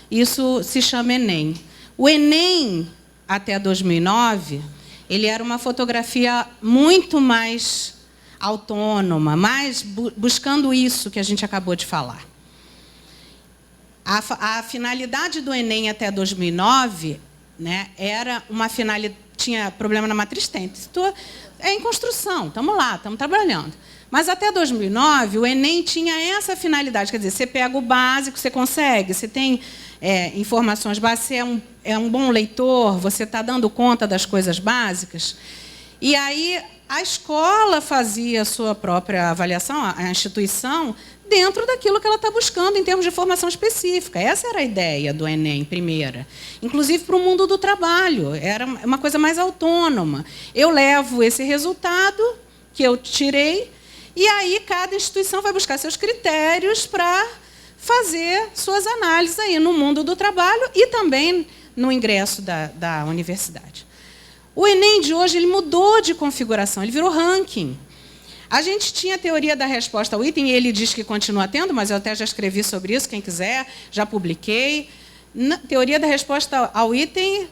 Isso se chama Enem. O Enem, até 2009, ele era uma fotografia muito mais autônoma, mais buscando isso que a gente acabou de falar. A finalidade do Enem até 2009, né, era uma finalidade, tinha problema na matriz TEMP. É em construção, estamos lá, estamos trabalhando. Mas até 2009, o Enem tinha essa finalidade, quer dizer, você pega o básico, você consegue, você tem informações básicas, você é um bom leitor, você está dando conta das coisas básicas. E aí a escola fazia a sua própria avaliação, a instituição, dentro daquilo que ela está buscando em termos de formação específica. Essa era a ideia do Enem, primeira. Inclusive para o mundo do trabalho. Era uma coisa mais autônoma. Eu levo esse resultado que eu tirei, e aí cada instituição vai buscar seus critérios para fazer suas análises aí no mundo do trabalho e também no ingresso da universidade. O Enem de hoje ele mudou de configuração, ele virou ranking. A gente tinha a teoria da resposta ao item, e ele diz que continua tendo, mas eu até já escrevi sobre isso, quem quiser, já publiquei. Na teoria da resposta ao item,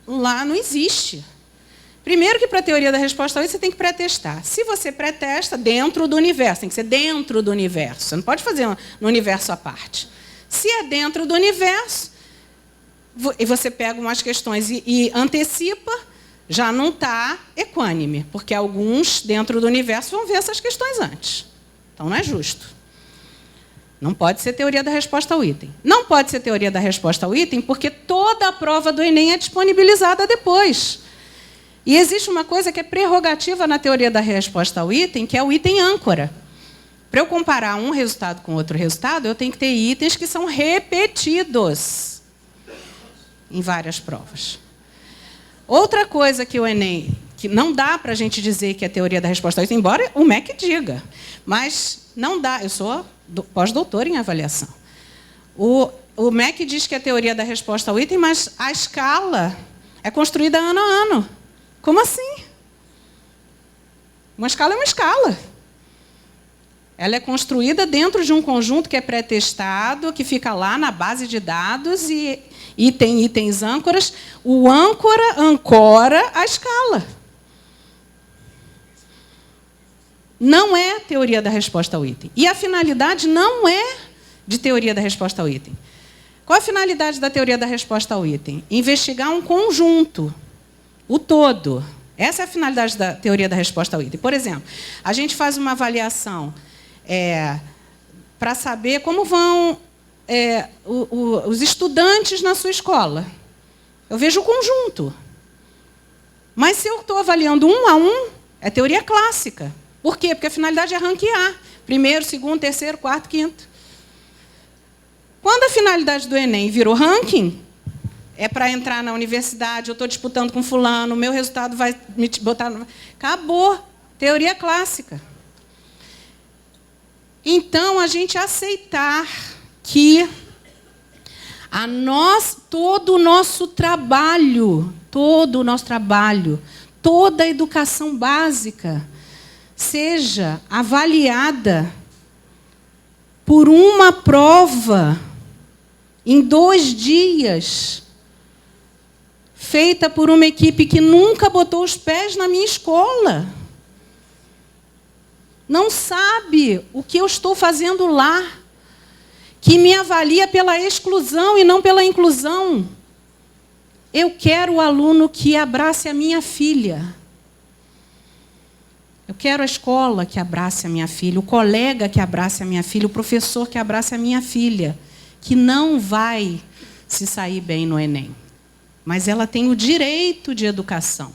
lá não existe. Primeiro que para a teoria da resposta ao item, você tem que pré-testar. Se você pré-testa dentro do universo, tem que ser dentro do universo. Você não pode fazer no universo à parte. Se é dentro do universo, e você pega umas questões e antecipa, já não está equânime, porque alguns dentro do universo vão ver essas questões antes. Então, não é justo. Não pode ser teoria da resposta ao item. Não pode ser teoria da resposta ao item, porque toda a prova do Enem é disponibilizada depois. E existe uma coisa que é prerrogativa na teoria da resposta ao item, que é o item âncora. Para eu comparar um resultado com outro resultado, eu tenho que ter itens que são repetidos em várias provas. Outra coisa que o Enem, que não dá para a gente dizer que é teoria da resposta ao item, embora o MEC diga, mas não dá. Eu sou pós-doutora em avaliação. O MEC diz que é teoria da resposta ao item, mas a escala é construída ano a ano. Como assim? Uma escala é uma escala. Ela é construída dentro de um conjunto que é pré-testado, que fica lá na base de dados e tem itens âncoras. O âncora ancora a escala. Não é teoria da resposta ao item. E a finalidade não é de teoria da resposta ao item. Qual a finalidade da teoria da resposta ao item? Investigar um conjunto, o todo. Essa é a finalidade da teoria da resposta ao item. Por exemplo, a gente faz uma avaliação para saber como vão os estudantes na sua escola. Eu vejo o conjunto. Mas se eu estou avaliando um a um, é teoria clássica. Por quê? Porque a finalidade é ranquear. Primeiro, segundo, terceiro, quarto, quinto. Quando a finalidade do Enem virou ranking, é para entrar na universidade, eu estou disputando com fulano, o meu resultado vai me botar... Acabou. Teoria clássica. Então, a gente aceitar que todo o nosso trabalho, toda a educação básica, seja avaliada por uma prova em 2 dias, feita por uma equipe que nunca botou os pés na minha escola. Não sabe o que eu estou fazendo lá, que me avalia pela exclusão e não pela inclusão. Eu quero o aluno que abrace a minha filha. Eu quero a escola que abrace a minha filha, o colega que abrace a minha filha, o professor que abrace a minha filha, que não vai se sair bem no Enem. Mas ela tem o direito de educação.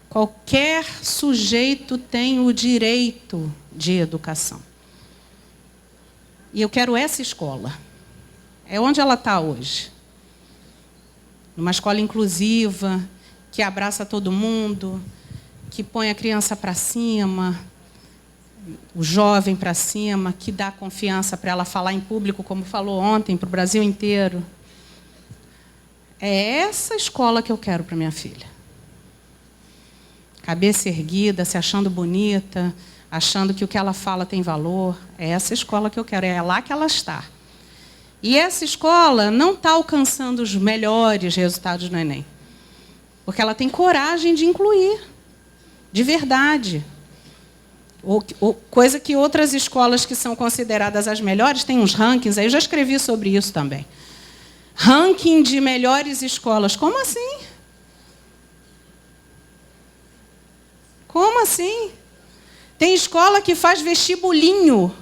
Qualquer sujeito tem o direito de educação. E eu quero essa escola. É onde ela está hoje. Numa escola inclusiva, que abraça todo mundo, que põe a criança para cima, o jovem para cima, que dá confiança para ela falar em público, como falou ontem, para o Brasil inteiro. É essa escola que eu quero para minha filha. Cabeça erguida, se achando bonita, achando que o que ela fala tem valor. É essa escola que eu quero, é lá que ela está. E essa escola não está alcançando os melhores resultados no Enem, porque ela tem coragem de incluir, de verdade. Coisa que outras escolas que são consideradas as melhores têm uns rankings, aí eu já escrevi sobre isso também. Ranking de melhores escolas. Como assim? Como assim? Tem escola que faz vestibulinho.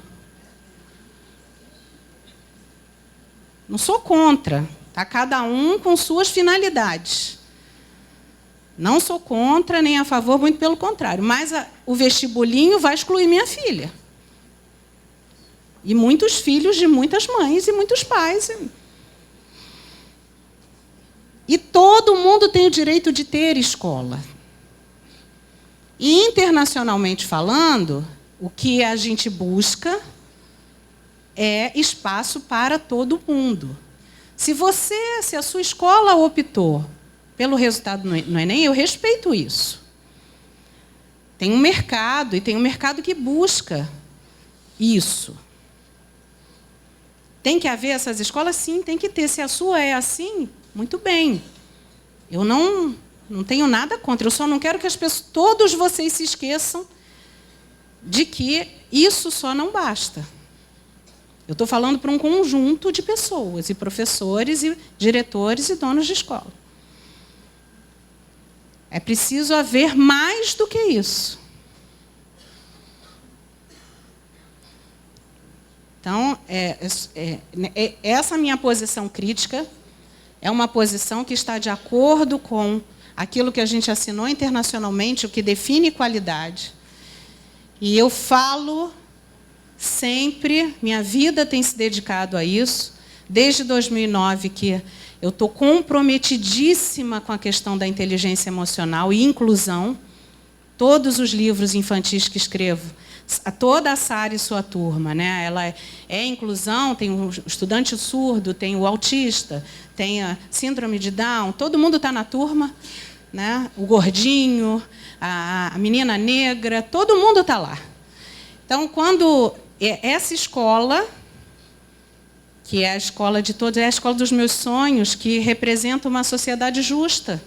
Não sou contra. Está cada um com suas finalidades. Não sou contra nem a favor, muito pelo contrário. Mas o vestibulinho vai excluir minha filha. E muitos filhos de muitas mães e muitos pais. E todo mundo tem o direito de ter escola. E, internacionalmente falando, o que a gente busca é espaço para todo mundo. Se a sua escola optou pelo resultado no Enem, eu respeito isso. Tem um mercado, e tem um mercado que busca isso. Tem que haver essas escolas? Sim, tem que ter. Se a sua é assim, muito bem. Eu não tenho nada contra. Eu só não quero que todos vocês se esqueçam de que isso só não basta. Eu estou falando para um conjunto de pessoas, e professores, e diretores, e donos de escola. É preciso haver mais do que isso. Então, essa minha posição crítica é uma posição que está de acordo com aquilo que a gente assinou internacionalmente, o que define qualidade. E eu falo sempre, minha vida tem se dedicado a isso, desde 2009, que eu estou comprometidíssima com a questão da inteligência emocional e inclusão. Todos os livros infantis que escrevo, toda a Sara e sua turma, né? Ela é inclusão, tem o estudante surdo, tem o autista, tem a síndrome de Down, todo mundo está na turma, né? O gordinho, a menina negra, todo mundo está lá. Então, quando essa escola, que é a escola de todos, é a escola dos meus sonhos, que representa uma sociedade justa,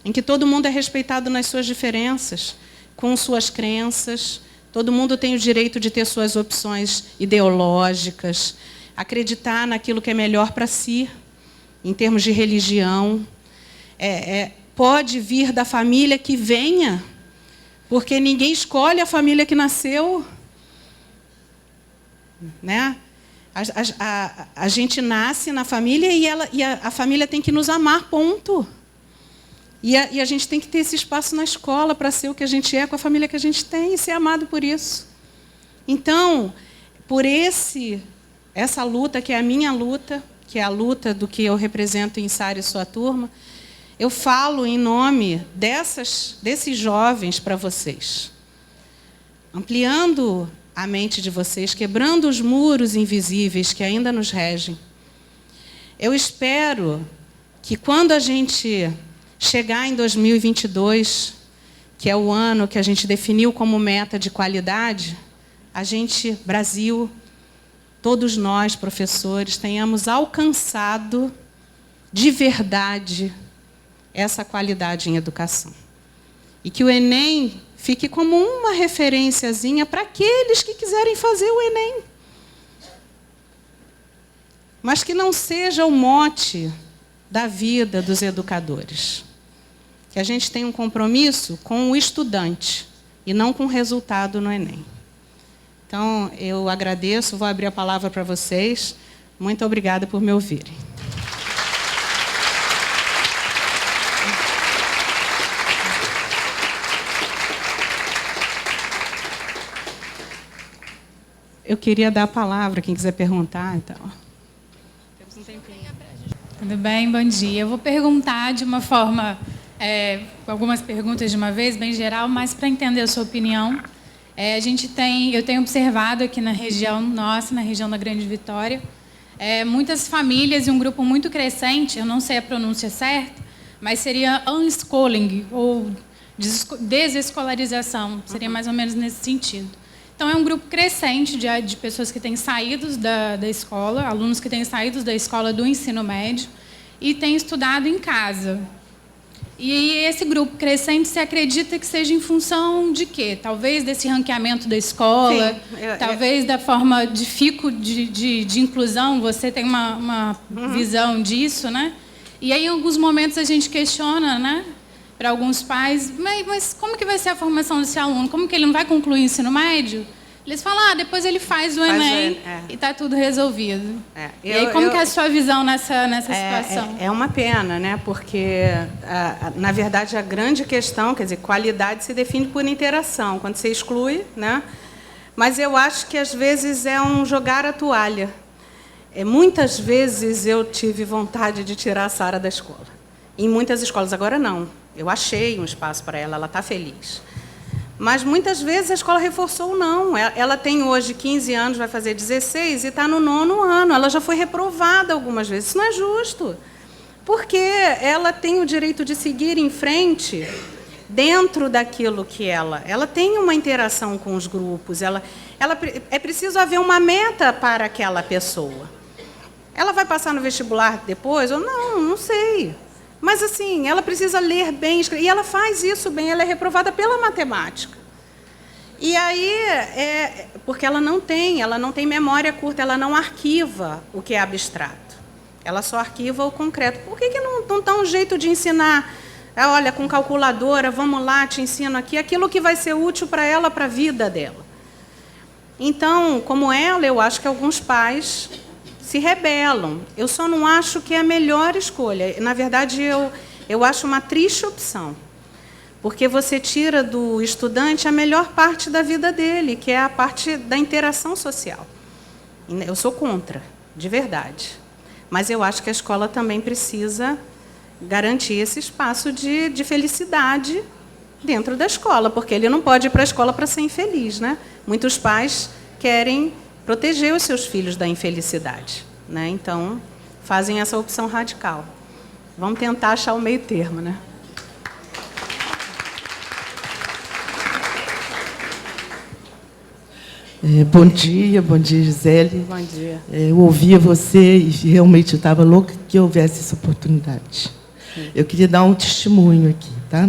em que todo mundo é respeitado nas suas diferenças, com suas crenças, todo mundo tem o direito de ter suas opções ideológicas, acreditar naquilo que é melhor para si, em termos de religião. Pode vir da família que venha, porque ninguém escolhe a família que nasceu, né? A gente nasce na família e a família tem que nos amar, ponto. E a gente tem que ter esse espaço na escola para ser o que a gente é, com a família que a gente tem, e ser amado por isso. Então, por essa luta, que é a minha luta, que é a luta do que eu represento em Sara e sua turma, eu falo em nome desses jovens para vocês. Ampliando a mente de vocês, quebrando os muros invisíveis que ainda nos regem. Eu espero que, quando a gente chegar em 2022, que é o ano que a gente definiu como meta de qualidade, a gente, Brasil, todos nós, professores, tenhamos alcançado de verdade essa qualidade em educação. E que o Enem fique como uma referenciazinha para aqueles que quiserem fazer o Enem. Mas que não seja o mote da vida dos educadores. Que a gente tenha um compromisso com o estudante e não com o resultado no Enem. Então, eu agradeço, vou abrir a palavra para vocês. Muito obrigada por me ouvirem. Eu queria dar a palavra, quem quiser perguntar. Então. Temos um tempinho. Tudo bem? Bom dia. Eu vou perguntar de uma forma, algumas perguntas de uma vez, bem geral, mas para entender a sua opinião. Eu tenho observado aqui na região nossa, na região da Grande Vitória, muitas famílias e um grupo muito crescente, eu não sei a pronúncia certa, mas seria unschooling, ou desescolarização, seria mais ou menos nesse sentido. Então, é um grupo crescente de pessoas que têm saído da escola, alunos que têm saído da escola do ensino médio e têm estudado em casa. E esse grupo crescente, você acredita que seja em função de quê? Talvez desse ranqueamento da escola, talvez da forma de inclusão, você tem uma visão disso, né? E aí, em alguns momentos, a gente questiona, né, para alguns pais, mas como que vai ser a formação desse aluno? Como que ele não vai concluir o ensino médio? Eles falam, depois ele faz o Enem e está tudo resolvido. E aí, como que é a sua visão nessa situação? É uma pena, né? Porque, na verdade, a grande questão, quer dizer, qualidade se define por interação, quando você exclui, né? Mas eu acho que, às vezes, é um jogar a toalha. Muitas vezes eu tive vontade de tirar a Sara da escola. Em muitas escolas, agora não. Eu achei um espaço para ela está feliz. Mas, muitas vezes, a escola reforçou o não. Ela tem hoje 15 anos, vai fazer 16, e está no 9º ano. Ela já foi reprovada algumas vezes. Isso não é justo. Porque ela tem o direito de seguir em frente dentro daquilo que ela tem uma interação com os grupos. É preciso haver uma meta para aquela pessoa. Ela vai passar no vestibular depois? Ou não sei. Mas, assim, ela precisa ler bem, escrever, e ela faz isso bem, ela é reprovada pela matemática. E aí, porque ela não tem memória curta, ela não arquiva o que é abstrato. Ela só arquiva o concreto. Por que não dá um jeito de ensinar? Olha, com calculadora, vamos lá, te ensino aqui, aquilo que vai ser útil para ela, para a vida dela. Então, como ela, eu acho que alguns pais se rebelam. Eu só não acho que é a melhor escolha. Na verdade, eu acho uma triste opção, porque você tira do estudante a melhor parte da vida dele, que é a parte da interação social. Eu sou contra, de verdade. Mas eu acho que a escola também precisa garantir esse espaço de felicidade dentro da escola, porque ele não pode ir para a escola para ser infeliz, né? Muitos pais querem proteger os seus filhos da infelicidade, né? Então, fazem essa opção radical. Vamos tentar achar o meio termo, né? Bom dia, Gisele. Bom dia. Eu ouvia você e realmente eu estava louca que houvesse essa oportunidade. Sim. Eu queria dar um testemunho aqui, tá?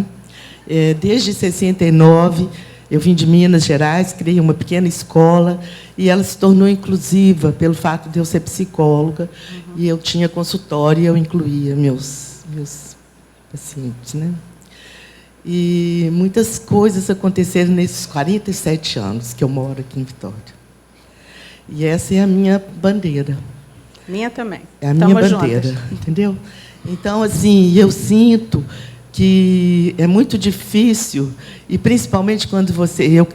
Desde 69, eu vim de Minas Gerais, criei uma pequena escola e ela se tornou inclusiva pelo fato de eu ser psicóloga. E eu tinha consultório e eu incluía meus pacientes, né? E muitas coisas aconteceram nesses 47 anos que eu moro aqui em Vitória. E essa é a minha bandeira. Minha também. É a minha bandeira, juntas. Entendeu? Então, assim, eu sinto que é muito difícil, e principalmente quando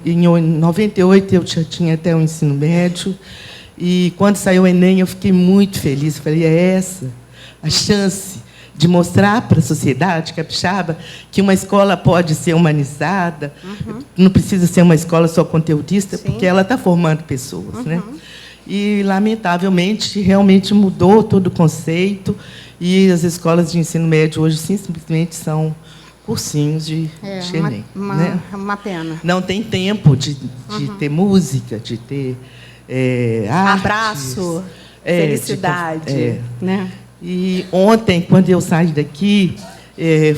em 98 eu já tinha até o ensino médio, e quando saiu o Enem eu fiquei muito feliz. Eu falei, é essa a chance de mostrar para a sociedade capixaba que uma escola pode ser humanizada, não precisa ser uma escola só conteudista, sim, porque ela está formando pessoas, né? E, lamentavelmente, realmente mudou todo o conceito, e as escolas de ensino médio hoje simplesmente são cursinhos de Enem. Né? Uma pena. Não tem tempo de ter música, de ter abraço, felicidade. Né? E ontem, quando eu saí daqui,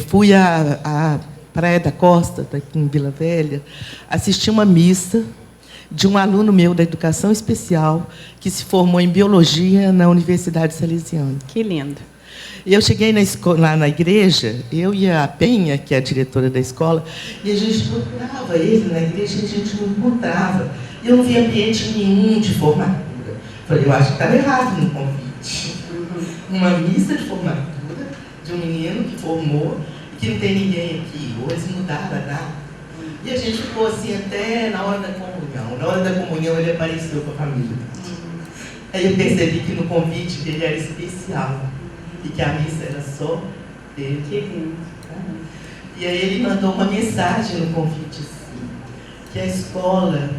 fui à Praia da Costa, aqui em Vila Velha, assistir uma missa de um aluno meu da Educação Especial que se formou em Biologia na Universidade Salesiana. Que lindo. E eu cheguei lá na igreja, eu e a Penha, que é a diretora da escola, e a gente procurava ele na igreja e a gente não encontrava. E eu não via ambiente nenhum de formatura. Falei, eu acho que estava errado no convite. Uma missa de formatura de um menino que formou e que não tem ninguém aqui. Ou eles mudaram a data. E a gente ficou assim até na hora da comunhão. Na hora da comunhão ele apareceu com a família. Aí eu percebi que no convite dele era especial. E que a missa era só dele. Que lindo. E aí ele mandou uma mensagem no convite assim, que a escola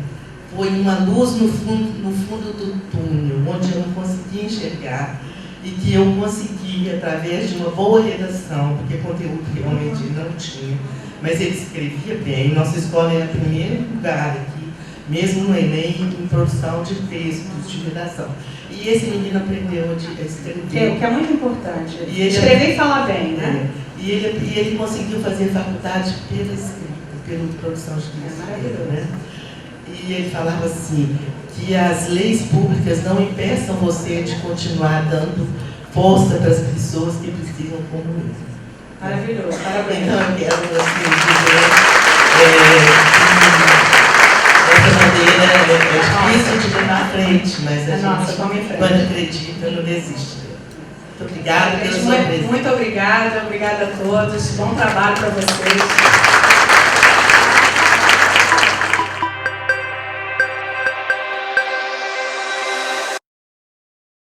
foi uma luz no fundo do túnel, onde eu não conseguia enxergar. E que eu consegui, através de uma boa redação, porque conteúdo realmente não tinha, mas ele escrevia bem. Nossa escola é o primeiro lugar aqui, mesmo no Enem, em produção de textos, de redação. E esse menino aprendeu a escrever. Que é muito importante. E escrever e falar bem, né? E ele conseguiu fazer faculdade pela escrita, pela produção de livros, né? E ele falava assim, que as leis públicas não impeçam você de continuar dando força para as pessoas que precisam como ele. Maravilhoso, parabéns. Então, eu quero assim, dizer dessa maneira é difícil de levar à frente, mas a gente, quando acredita, não desiste. Muito obrigada pela sua presença. Muito obrigada a todos. Bom trabalho para vocês.